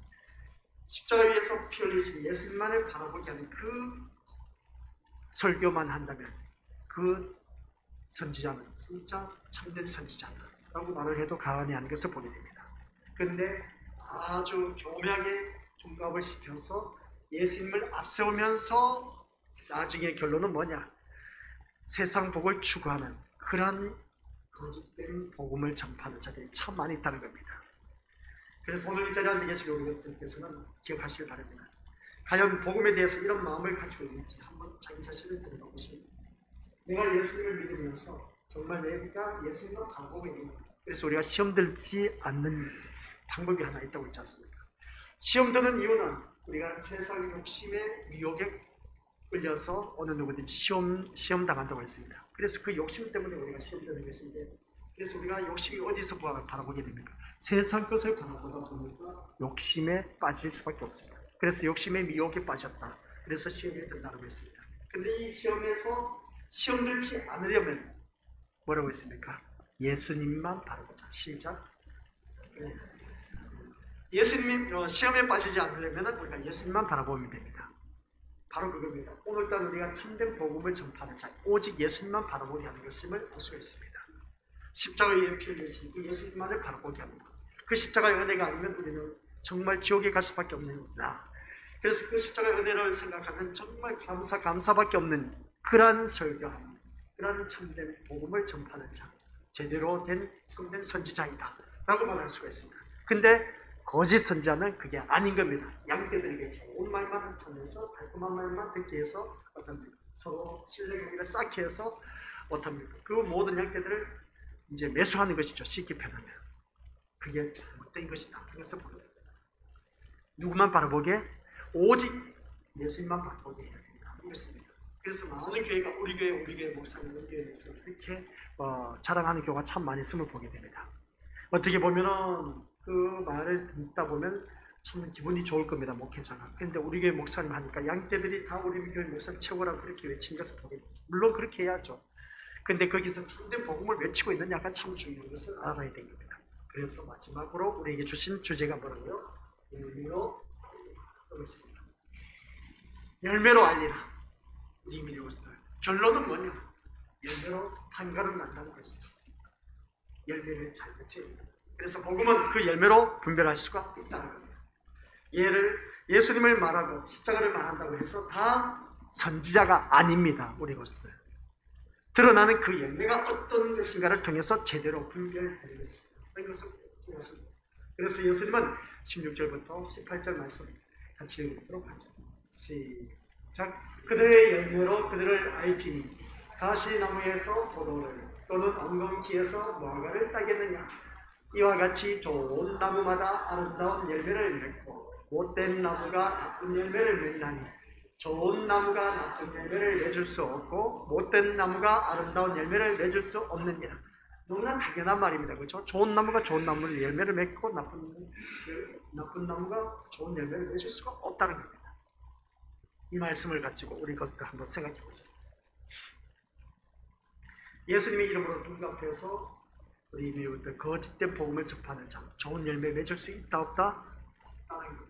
십자가 위에서 피 흘리신 예수님만을 바라보게 하는 그 설교만 한다면 그 선지자는 진짜 참된 선지자다라고 말을 해도 과언이 아닌 것을 보게 됩니다. 그런데 아주 교묘하게 둔갑을 시켜서 예수님을 앞세우면서 나중에 결론은 뭐냐? 세상 복을 추구하는 그러한 거짓된 복음을 전파하는 자들이 참 많이 있다는 겁니다. 그래서 오늘 이 자리에 앉아 계신 여러분들께서는 기억하시길 바랍니다. 과연 복음에 대해서 이런 마음을 가지고 있는지 한번 자기 자신을 들여다보시면 내가 예수님을 믿으면서 정말 내가 예수님을 바라보고 있는 거예요. 그래서 우리가 시험 들지 않는 방법이 하나 있다고 했지 않습니까? 시험 드는 이유는 우리가 세상 욕심의 미혹에 끌려서 어느 누구든지 시험 당한다고 했습니다. 그래서 그 욕심 때문에 우리가 시험 드는 것인데 그래서 우리가 욕심이 어디서 바라보게 됩니까? 세상 것을 바라보다 보니까 욕심에 빠질 수밖에 없습니다. 그래서 욕심의 미혹에 빠졌다. 그래서 시험에 든다고 했습니다. 근데 이 시험에서 시험 들지 않으려면 뭐라고 했습니까? 예수님만 바라보자. 시작. 네. 예수님 시험에 빠지지 않으려면 우리가 예수님만 바라보면 됩니다. 바로 그겁니다. 오늘날 우리가 참된 복음을 전파하는 자, 오직 예수님만 바라보게 하는 것임을 알 수가 있습니다. 십자가 위에 피 흘리신 그 예수님만을 바라보게 하는 것. 그 십자가의 은혜가 아니면 우리는 정말 지옥에 갈 수밖에 없는 겁니다. 그래서 그 십자가의 은혜를 생각하면 정말 감사밖에 없는 그러한 설교하는 그러한 참된 복음을 전파하는 자, 제대로 된 참된 선지자이다 라고 말할 수가 있습니다. 근데 거짓 선지자는 그게 아닌 겁니다. 양떼들에게 좋은 말만 전해서 달콤한 말만 듣게 해서 서로 신뢰관계를 쌓게 해서 그 모든 양떼들을 이제 매수하는 것이죠. 쉽게 표현하면 그게 잘못된 것이다. 그래서 보는 겁니다. 누구만 바라보게? 오직 예수님만 바라보게 해야 된다. 그렇습니다. 그래서 많은 교회가 우리 교회 목사님, 우리 교회 목사님 이렇게 자랑하는 교회가 참 많이 있음을 보게 됩니다. 어떻게 보면은 그 말을 듣다 보면 참 기분이 좋을 겁니다. 목회자가. 그런데 우리 교회 목사님 하니까 양떼들이 다 우리 교회 목사님 최고라고 그렇게 외친 것을 보게 됩니다. 물론 그렇게 해야죠. 근데 거기서 참된 복음을 외치고 있느냐가 참 중요한 것을 알아야 된 겁니다. 그래서 마지막으로 우리에게 주신 주제가 뭐라고요? 열매로 알리라. 열매로 알리라. 우리 믿음으로서 결론은 뭐냐? 열매로 판가름 난다는 것이죠. 열매를 잘 맺혀야 합니다. 그래서 복음은 그 열매로 분별할 수가 있다는 겁니다. 예수님을 말하고 십자가를 말한다고 해서 다 선지자가 아닙니다. 우리 것들 드러나는 그 열매가 어떤 것인가를 통해서 제대로 분별되는 것입니다. 그래서 예수님은 16절부터 18절 말씀 같이 읽어보도록 하죠. 시작. 그들의 열매로 그들을 알지니 가시나무에서 포도를 또는 엉겅퀴에서 무화과를 따겠느냐. 이와 같이 좋은 나무마다 아름다운 열매를 맺고 못된 나무가 나쁜 열매를 맺나니 좋은 나무가 나쁜 열매를 맺을 수 없고 못된 나무가 아름다운 열매를 맺을 수 없느니라. 너무나 당연한 말입니다. 그렇죠? 좋은 나무가 좋은 나무를 열매를 맺고 나쁜 나무가 좋은 열매를 맺을 수가 없다는 겁니다. 이 말씀을 가지고 우리 것들 한번 생각해 보세요. 예수님의 이름으로 눈 앞에서 우리 이후부터 거짓된 복음을 접하는 자, 좋은 열매 맺을 수 있다 없다? 없다는 겁니다.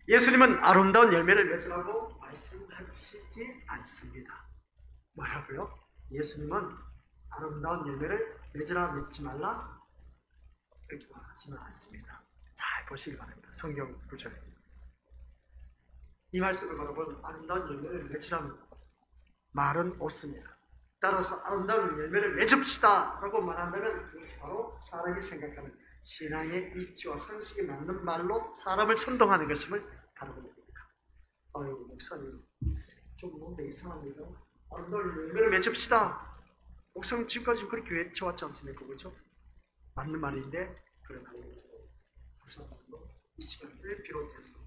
예수님은 아름다운 열매를 맺으라고 말씀하시지 않습니다. 뭐라고요? 예수님은 아름다운 열매를 맺으라 맺지 말라 그렇게 말하지는 않습니다. 잘 보시기 바랍니다. 성경 구절. 이 말씀을 바라보면 아름다운 열매를 맺으라는 말은 없습니다. 따라서 아름다운 열매를 맺읍시다 라고 말한다면 그것이 바로 사람이 생각하는 신앙의 이치와 상식에 맞는 말로 사람을 선동하는 것임을 바라보게 됩니다. 아유 목사님 좀 뭔가 이상합니다. 아름다운 열매를 맺읍시다. 목사님 지금까지 그렇게 외쳐왔지 않습니까? 그렇죠? 맞는 말인데 그런 말이죠. 다시 한번 이 시간을 비롯해서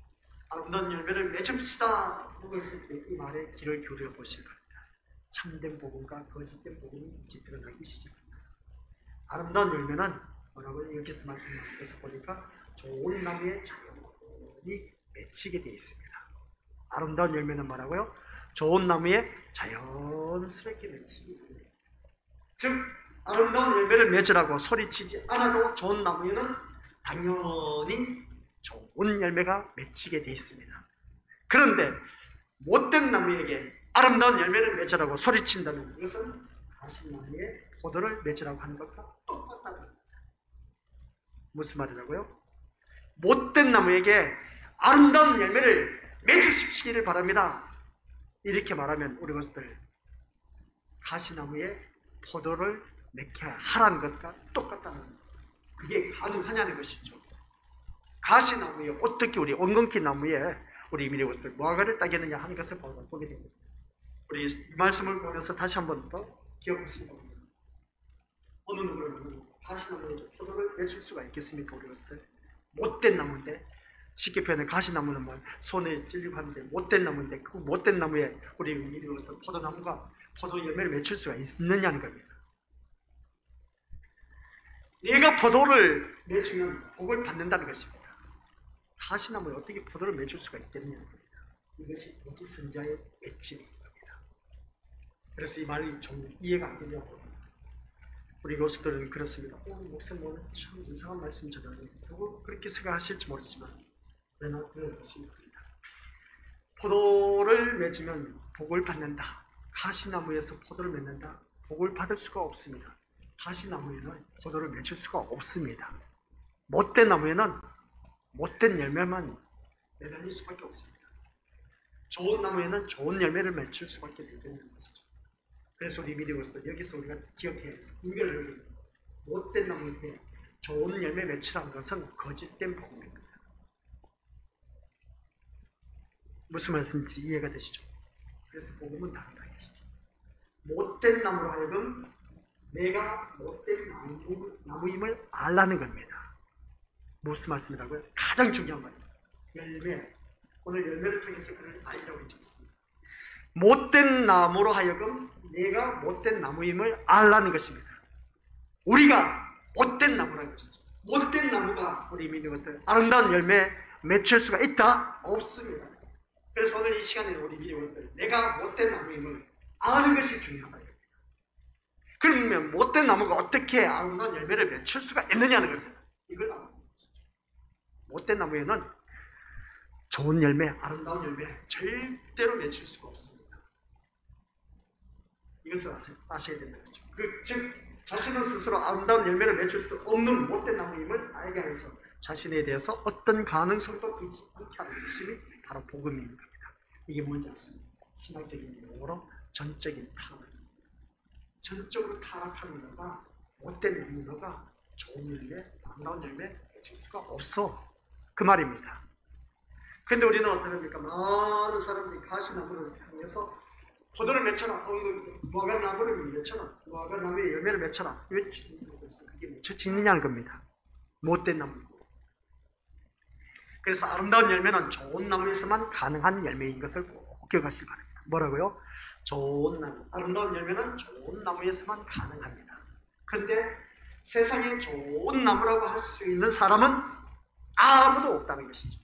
아름다운 열매를 맺읍시다 하고 했을 때 이 말에 귀를 기울여 보시기 바랍니다. 참된 복음과 거짓된 복음이 이제 드러나기 시작합니다. 아름다운 열매는 뭐라고 여기서 말씀하셔서 보니까 좋은 나무에 자연히 맺히게 되어 있습니다. 아름다운 열매는 뭐라고요? 좋은 나무에 자연스럽게 맺히게 됩니다. 즉 아름다운 열매를 맺으라고 소리치지 않아도 좋은 나무에는 당연히 좋은 열매가 맺히게 되어 있습니다. 그런데 못된 나무에게 아름다운 열매를 맺으라고 소리친다면 그것은 가시나무에 포도를 맺으라고 하는 것과 똑같다는 겁니다. 무슨 말이라고요? 못된 나무에게 아름다운 열매를 맺으시기를 바랍니다. 이렇게 말하면 우리 것들 가시나무에 포도를 맺게 하라는 것과 똑같다는 겁니다. 그게 가능하냐는 것이죠. 가시나무에 어떻게 우리 엉겅퀴 나무에 우리 이민의 것들 무화과를 따겠느냐 하는 것을 보게 됩니다. 우리 이 말씀을 보면서 다시 한 번 더 기억하시기 바랍니다. 어느 누구를 가시나무에 포도를 맺을 수가 있겠습니까? 우리 것들 못된 나무인데 쉽게 표현해 가시나무는 뭐 손에 찔리고 하는데 못된 나무인데 그 못된 나무에 우리 이민의 것들 포도나무가 포도 열매를 맺힐 수가 있느냐는 겁니다. 얘가 포도를 맺으면 복을 받는다는 것입니다. 가시나무에 어떻게 포도를 맺을 수가 있겠느냐는 겁니다. 이것이 거짓 선자의 맺힘입니다. 그래서 이 말이 좀 이해가 안 되려고 합니다. 우리 교수들은 그렇습니다. 목사님 오늘 참 이상한 말씀 전하네. 그렇게 생각하실지 모르지만 그러나 들어보시면 됩니다. 포도를 맺으면 복을 받는다. 가시나무에서 포도를 맺는다. 복을 받을 수가 없습니다. 가시나무에는 포도를 맺을 수가 없습니다. 못된 나무에는 못된 열매만 매달릴 수밖에 없습니다. 좋은 나무에는 좋은 열매를 맺을 수밖에 되는 것이죠. 그래서 우리 믿음으로서 여기서 우리가 기억해야 해서 분별하는 못된 나무한테 좋은 열매 맺으라는 것은 거짓된 복음입니다. 무슨 말씀인지 이해가 되시죠? 그래서 복음은 다르다 이것이죠. 못된 나무로 하여금 내가 못된 나무임을 알라는 겁니다. 무슨 말씀이라고요? 가장 중요한 말입니다. 열매. 오늘 열매를 통해서 그를 알리라고 했습니다. 못된 나무로 하여금 내가 못된 나무임을 알라는 것입니다. 우리가 못된 나무라는 것이죠. 못된 나무가 우리 믿는 것들 아름다운 열매 맺힐 수가 있다? 없습니다. 그래서 오늘 이 시간에 우리 믿는 것들 내가 못된 나무임을 아는 것이 중요하다. 그러면 못된 나무가 어떻게 아름다운 열매를 맺힐 수가 있느냐는 겁니다. 이걸 아는 것이죠. 못된 나무에는 좋은 열매, 아름다운 열매 절대로 맺힐 수가 없습니다. 이것을 아셔야 된다는 거죠. 즉 자신은 스스로 아름다운 열매를 맺을 수 없는 못된 나무임을 알게 해서 자신에 대해서 어떤 가능성도 두지 않게 하는 것이 바로 복음인 겁니다. 이게 뭔지 아십니까? 신학적인 용어로 전적인 타락. 전적으로 타락하는 너가, 못된 나무 너가 좋은 열매, 아름다운 열매 맺을 수가 없어. 그 말입니다. 근데 우리는 어떡합니까? 많은 사람들이 가시나무를 향해서 포도를 맺혀라, 무화과나무를 맺혀라, 무화과나무의 열매를 맺혀라. 왜 짓는 것은 그게 맺혀지느냐는 겁니다. 못된 나무고. 그래서 아름다운 열매는 좋은 나무에서만 가능한 열매인 것을 꼭 기억하시기 바랍니다. 뭐라고요? 좋은 나무, 아름다운 열매는 좋은 나무에서만 가능합니다. 그런데 세상에 좋은 나무라고 할 수 있는 사람은 아무도 없다는 것이죠.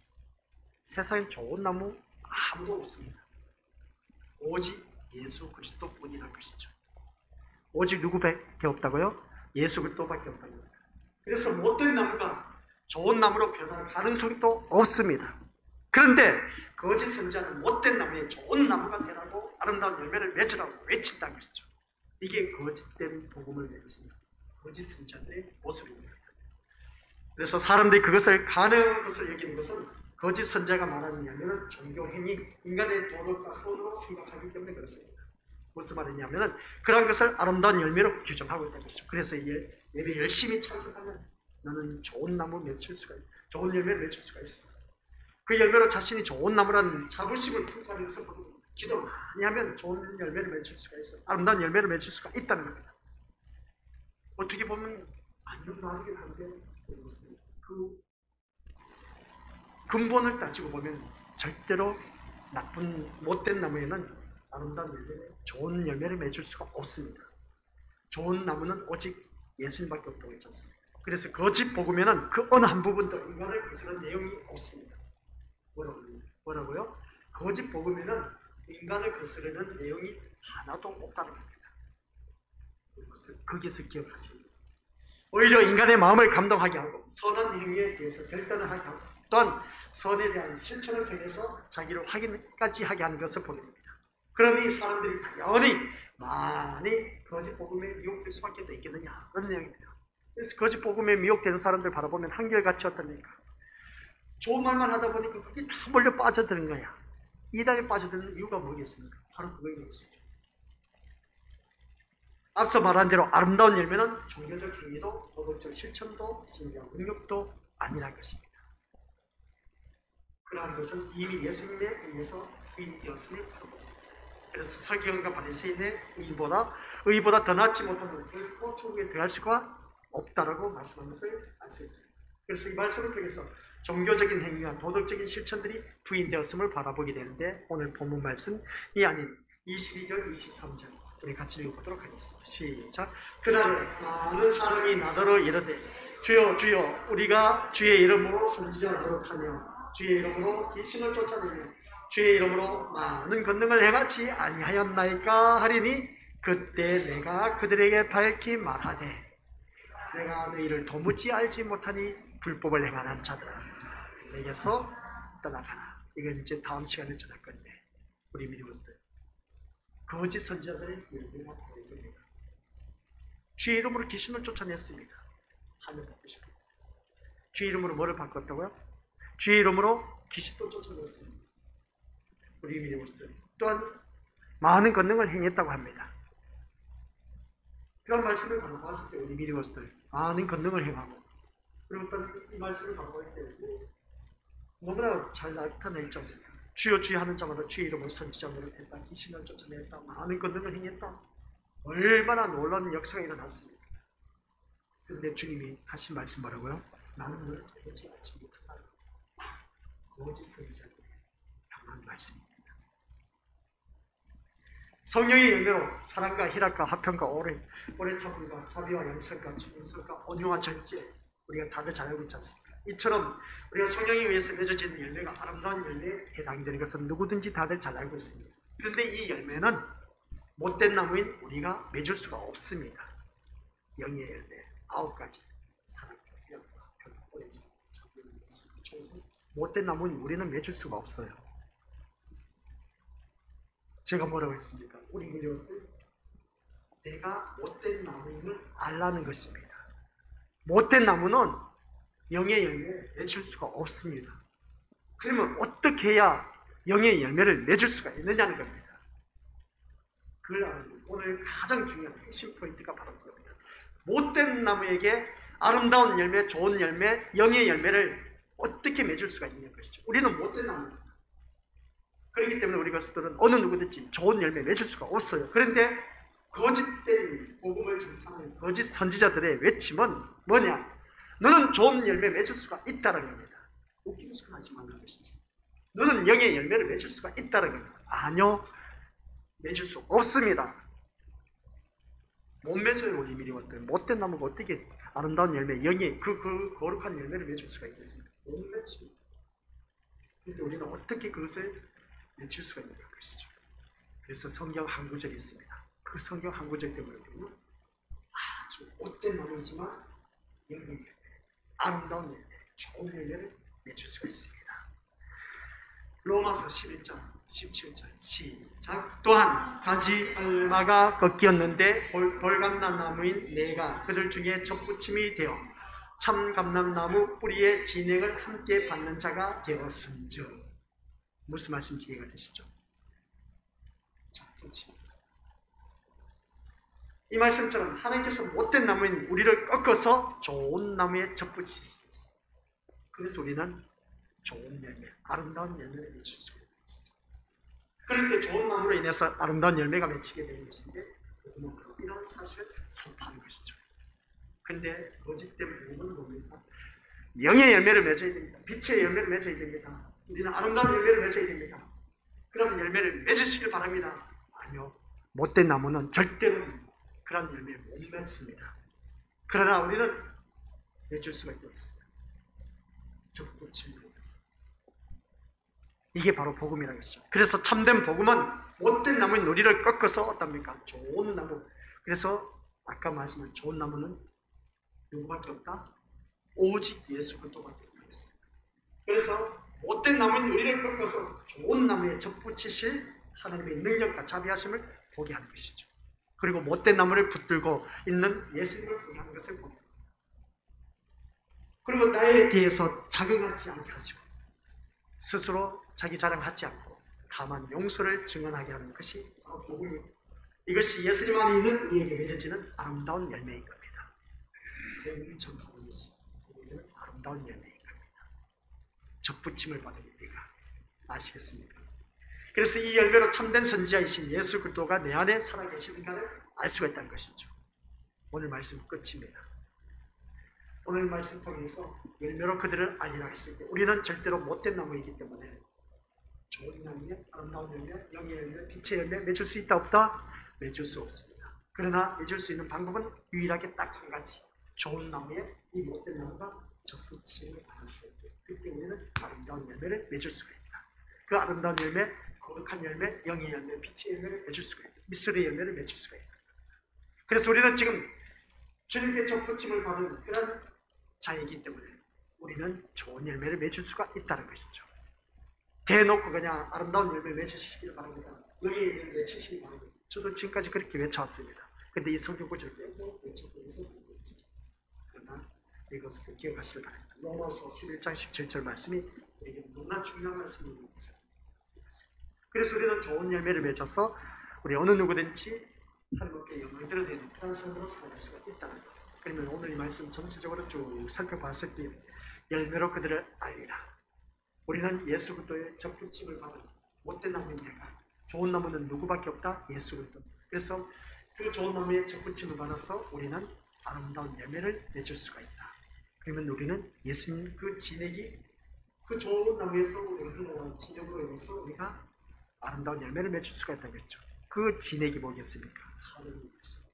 세상에 좋은 나무 아무도 없습니다. 오직 예수 그리스도뿐이라는 것이죠. 오직 누구밖에 없다고요? 예수 그리스도밖에 없다는 겁니다. 그래서 못된 나무가 좋은 나무로 변할 가능성도 없습니다. 그런데 거짓 선지자는 못된 나무에 좋은 나무가 되라고 아름다운 열매를 맺으라고 외친다는 것이죠. 이게 거짓된 복음을 외치는 거짓 선지자들의 모습입니다. 그래서 사람들이 그것을 가능한 것을 여기는 것은 거짓 선지자가 말하는 열매는 종교행위, 인간의 도덕과 선으로 생각하기 때문에 그렇습니다. 무슨 말이냐면 그런 것을 아름다운 열매로 규정하고 있다는 것이죠. 그래서 예배 열심히 참석하면 너는 좋은 나무 맺힐 수가 있어. 좋은 열매를 맺힐 수가 있어. 그 열매로 자신이 좋은 나무라는 자부심을 품고 있어서 기도 많이 하면 좋은 열매를 맺힐 수가 있어. 아름다운 열매를 맺힐 수가 있다는 겁니다. 어떻게 보면 맞는 말이긴 한데 그 근본을 따지고 보면 절대로 나쁜 못된 나무에는 아름다운 열매, 좋은 열매를 맺을 수가 없습니다. 좋은 나무는 오직 예수님밖에 없다고 했지 않습니까? 그래서 거짓 복음에는 그 어느 한 부분도 인간을 거스르는 내용이 없습니다. 뭐라고요? 거짓 복음에는 인간을 거스르는 내용이 하나도 없다는 겁니다. 거기서 기억하십니다. 오히려 인간의 마음을 감동하게 하고 선한 행위에 대해서 결단을 하게 하고 또한 선에 대한 실천을 통해서 자기를 확인까지 하게 하는 것을 보게 됩니다. 그러니 사람들이 당연히 많이 거짓 복음에 미혹될 수밖에 있겠느냐 그런 내용입니다. 그래서 거짓 복음에 미혹되는 사람들 바라보면 한결같이 어떻습니까? 좋은 말만 하다 보니까 그게 다 몰려 빠져드는 거야. 이단에 빠져드는 이유가 뭐겠습니까? 바로 그거인 것이죠. 앞서 말한 대로 아름다운 열매는 종교적 행위도 도덕적 실천도 신앙 능력도 아니라는 것입니다. 그러한 것은 이미 예수님에 의해서 부인되었음을 바라봅니다. 그래서 서기관과 바리새인의 의보다 더 낫지 못하면 결코 천국에 들어갈 수가 없다라고 말씀한 것을 알 수 있습니다. 그래서 이 말씀을 통해서 종교적인 행위와 도덕적인 실천들이 부인되었음을 바라보게 되는데 오늘 본문 말씀이 아닌 22절, 23절 우리 같이 읽어보도록 하겠습니다. 시작. 그날에 많은 사람이 나더러 이르되 주여 주여 우리가 주의 이름으로 선지자 노릇하며 주의 이름으로 귀신을 쫓아내며 주의 이름으로 많은 권능을 행하지 아니하였나이까 하리니 그때 내가 그들에게 밝히 말하되 내가 너희를 도무지 알지 못하니 불법을 행하는 자들아 내게서 떠나가라. 이건 이제 다음 시간에 전할 건데 우리 믿음으로들 거짓 선지자들의 열매가 바로 이겁니다. 주의 이름으로 귀신을 쫓아냈습니다. 하늘 받고 싶습니다. 주의 이름으로 뭐를 바꿨다고요? 주의 이름으로 귀신도 쫓아냈습니다. 우리 믿음으로들 또한 많은 권능을 행했다고 합니다. 그런 말씀을 바로 봤을 때 우리 믿음으로들 많은 권능을 행하고 그리고 또 이 말씀을 바로 볼 때 너무나 잘 나타내지 않습니까? 주여 주여 하는 자마다 주의 이름으로 선지자 노릇했다. 귀신을 쫓아냈다. 많은 권능을 행했다. 얼마나 놀라운 역사가 일어났습니까? 그런데 주님이 하신 말씀 뭐라고요? 나는 너를 도무지 알지 못한다. 거짓 선지자들의 강한 말씀입니다. 성령의 열매로 사랑과 희락과 화평과 오래 참음과 자비와 양선과 충성과 온유와 절제 우리가 다들 잘 알고 있지 않습니까? 이처럼 우리가 성령에 의해서 맺어지는 열매가 아름다운 열매에 해당되는 것은 누구든지 다들 잘 알고 있습니다. 그런데 이 열매는 못된 나무인 우리가 맺을 수가 없습니다. 영의 열매 9가지 사랑과 희락과 평안과 오래지 못된 나무인 우리는 맺을 수가 없어요. 제가 뭐라고 했습니까? 우리 이것을 내가 못된 나무임을 알라는 것입니다. 못된 나무는 영의 열매를 맺을 수가 없습니다. 그러면 어떻게 해야 영의 열매를 맺을 수가 있느냐는 겁니다. 그걸 알고 오늘 가장 중요한 핵심 포인트가 바로 그겁니다. 못된 나무에게 아름다운 열매, 좋은 열매, 영의 열매를 어떻게 맺을 수가 있는 것이죠. 우리는 못된 나무입니다. 그렇기 때문에 우리 것들은 어느 누구든지 좋은 열매 맺을 수가 없어요. 그런데 거짓된 복음을 전파하는 거짓 선지자들의 외침은 뭐냐? 너는 좋은 열매 맺을 수가 있다는 겁니다. 웃기는 소리 하지 말라는 것이죠. 너는 영의 열매를 맺을 수가 있다는 겁니다. 아니요, 맺을 수 없습니다. 못 맺어요. 우리 미리 왔더니 못된 나무가 어떻게 아름다운 열매, 영의 그 거룩한 열매를 맺을 수가 있겠습니까? 못 맺습니다. 그런데 우리는 어떻게 그것을 맺을 수가 있는 것이죠. 그래서 성경 한 구절이 있습니다. 그 성경 한 구절 때문에 우리는 아주 못된 나무이지만 영의 열매, 아름다운 열매, 좋은 열매를 맺을 수가 있습니다. 로마서 11장 17절 시작. 또한 가지 알마가 꺾였는데 돌감람나무인 내가 그들 중에 접붙임이 되어 참 감람나무 뿌리의 진액을 함께 받는 자가 되었음즉. 무슨 말씀인지 이해가 되시죠? 접붙임. 이 말씀처럼 하나님께서 못된 나무인 우리를 꺾어서 좋은 나무에 접붙이셨습니다. 그래서 우리는 좋은 열매, 아름다운 열매를 맺을 수가 있는 것이죠. 그럴 때 좋은 나무로 인해서 아름다운 열매가 맺히게 되는 것인데 복음은 이런 사실을 선포하는 것이죠. 근데 거짓된 복음은 뭡니까? 영의 열매를 맺어야 됩니다. 빛의 열매를 맺어야 됩니다. 우리는 아름다운 열매를 맺어야 됩니다. 그런 열매를 맺으시길 바랍니다. 아니요, 못된 나무는 절대로 그런 열매를 못 맺습니다. 그러나 우리는 맺을 수가 있습니다. 접붙임을 위해서. 이게 바로 복음이라는 것이죠. 그래서 참된 복음은 못된 나무의 누리를 꺾어서 어떻습니까? 좋은 나무. 그래서 아까 말씀한 좋은 나무는 누구밖에 없다? 오직 예수 그리스도밖에 없다. 그래서 못된 나무의 누리를 꺾어서 좋은 나무에 접붙이실 하나님의 능력과 자비하심을 보게 하는 것이죠. 그리고 못된 나무를 붙들고 있는 예수님을 보게 하는 것을 보게 합니다. 그리고 나에 대해서 자긍하지 않게 하시고 스스로 자기 자랑하지 않고 다만 용서를 증언하게 하는 것이 바로 복음이고, 이것이 예수님 안에 있는 우리에게 맺어지는 아름다운 열매인 겁니다. 복음이 전파하는 것이 우리에게는 아름다운 열매인 겁니다. 접붙임을 받은 우리가 아시겠습니까? 그래서 이 열매로 참된 선지자이신 예수 그리스도가 내 안에 살아계시는가를 알 수가 있다는 것이죠. 오늘 말씀 끝입니다. 오늘 말씀 통해서 열매로 그들을 알리라 했을 때 우리는 절대로 못된 나무이기 때문에 좋은 열매, 아름다운 열매, 영의 열매, 빛의 열매 맺을 수 있다 없다? 맺을 수 없습니다. 그러나 맺을 수 있는 방법은 유일하게 딱 한 가지. 좋은 나무에 이 못된 나무가 접붙임을 받았을 때 그때 우리는 아름다운 열매를 맺을 수가 있다. 그 아름다운 열매, 거룩한 열매, 영의 열매, 빛의 열매를 맺을 수가 있다. 미스터리의 열매를 맺을 수가 있다. 그래서 우리는 지금 주님께 접붙임을 받은 그런 자이기 때문에 우리는 좋은 열매를 맺을 수가 있다는 것이죠. 대놓고 그냥 아름다운 열매 맺으시길 바랍니다. 영의 열매를 맺으시길 바랍니다. 저도 지금까지 그렇게 외쳐왔습니다. 근데 이 성경 구절 빼고 외쳐보고 있어요. 그러나 이것을 기억하시길 바랍니다. 로마서 11장 17절 말씀이 우리에게 너무나 중요한 말씀인 것을. 그래서 우리는 좋은 열매를 맺어서 우리 어느 누구든지 하나님께 영광을 드러내는 그런 삶으로 살아갈 수가 있다는 것. 그러면 오늘 이 말씀 전체적으로 쭉 살펴봤을 때 열매로 그들을 알리라. 우리는 예수 그리스도의 접붙임을 받은 못된 나무인 내가, 좋은 나무는 누구밖에 없다? 예수 그리스도. 그래서 그 좋은 나무의 접붙임을 받아서 우리는 아름다운 열매를 맺을 수가 있다. 그러면 우리는 예수님 그 진액이 그 좋은 나무에서 우리가 흘러나온 진액으로 인해서 우리가 아름다운 열매를 맺을 수가 있다는 거죠. 그 진액이 뭐겠습니까? 하나님의 말씀.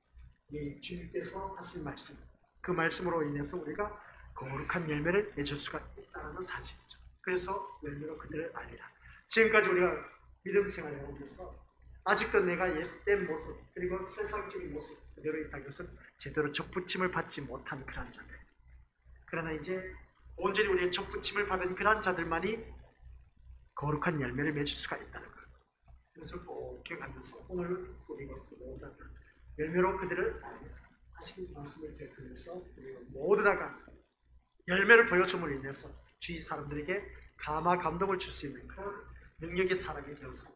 이 주님께서 하신 말씀, 그 말씀으로 인해서 우리가 거룩한 열매를 맺을 수가 있다는 사실이죠. 그래서 열매로 그들을 알리라. 지금까지 우리가 믿음 생활에 오면서 아직도 내가 옛된 모습 그리고 세상적인 모습 그대로 있다는 것은 제대로 접붙임을 받지 못한 그런 자들. 그러나 이제 온전히 우리의 접붙임을 받은 그런 자들만이 거룩한 열매를 맺을 수가 있다는 것. 그래서 꼭 기억하면서 오늘 우리 것을 모두 다 열매로 그들을 알리라 하신 말씀을 기억하면서 우리가 모두 다가 열매를 보여줌으로 인해서 주위 사람들에게 감화 감동을 줄 수 있는 그런 능력의 사람이 되어서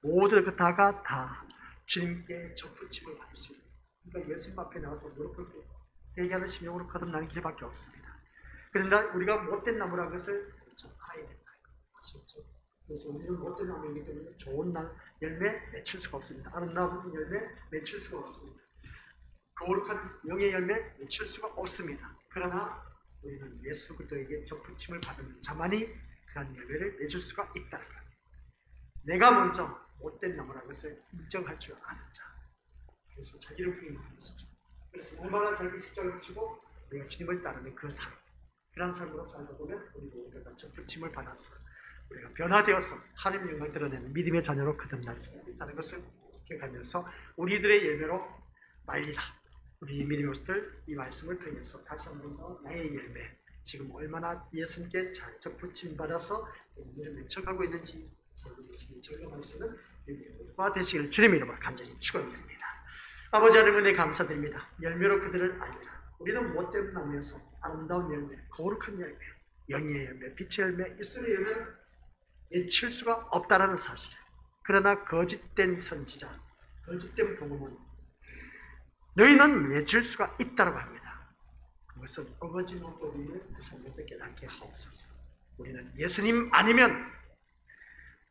모두 다가 다 주님께 접붙임을 받을 수 있는, 그러니까 예수님 앞에 나와서 무릎 꿇고 대기하는 심령으로 거듭나는 길밖에 없습니다. 그런데 우리가 못된 나무라는 것을 좀 알아야 된다는 거 아시겠죠? 그래서 우리는 못된 나무이기 때문에 좋은 열매 맺힐 수가 없습니다. 아름다운 열매 맺힐 수가 없습니다. 거룩한 영의 열매 맺힐 수가 없습니다. 그러나 우리는 예수 그리스도에게 접붙임을 받은 자만이 그런 열매를 맺을 수가 있다는 것. 내가 먼저 못된 나무라는 것을 인정할 줄 아는 자. 그래서 자기를 부인하는 것이죠. 그래서 얼마나 자기 십자가를 지고 우리가 주님을 따르는 그 삶, 그런 삶으로 살다 보면 우리 모두가 접붙임을 받아서 우리가 변화되어서 하나님의 영광을 드러내는 믿음의 자녀로 거듭날 수 있다는 것을 기억하면서 우리들의 열매로 말리라. 우리 믿음의 것들 이 말씀을 통해서 다시 한 번 더 나의 열매, 지금 얼마나 예수님께 잘 접붙임 받아서 열매를 맺혀가고 있는지 전해주시니 저희가 말씀은 열매가 되시기를 주님의 이름으로 간절히 축원드립니다. 아버지 하나님 은혜 감사드립니다. 열매로 그들을 알리라. 우리는 못된 나무에서 아름다운 열매, 거룩한 열매, 영의 열매, 빛의 열매, 입술의 열매를 맺힐 수가 없다라는 사실. 그러나 거짓된 선지자, 거짓된 복음은 너희는 맺을 수가 있다고 합니다. 그것은 어거지로 우리를 다시 한번 깨닫게 하옵소서. 우리는 예수님 아니면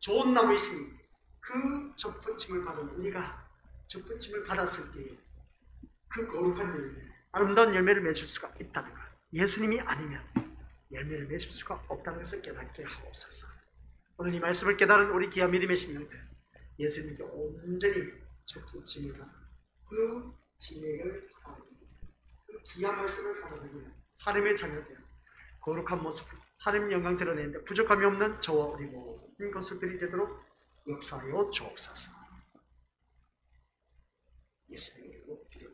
좋은 나무이신 그 접붙임을 받은 우리가 접붙임을 받았을 때에 그 거룩한 열매, 아름다운 열매를 맺을 수가 있다는 것. 예수님이 아니면 열매를 맺을 수가 없다는 것을 깨닫게 하옵소서. 오늘 이 말씀을 깨달은 우리 귀한 믿음의 심령들, 예수님께 온전히 접붙임을 받은 그 진액을 받아들이는 그 귀한 말씀을 받아들이는 하나님의 자녀들, 거룩한 모습, 하나님 영광 드러내는데 부족함이 없는 저와 우리 모든 것들이 되도록 역사하여 주옵소서. 예수님의 이름으로 기도합니다.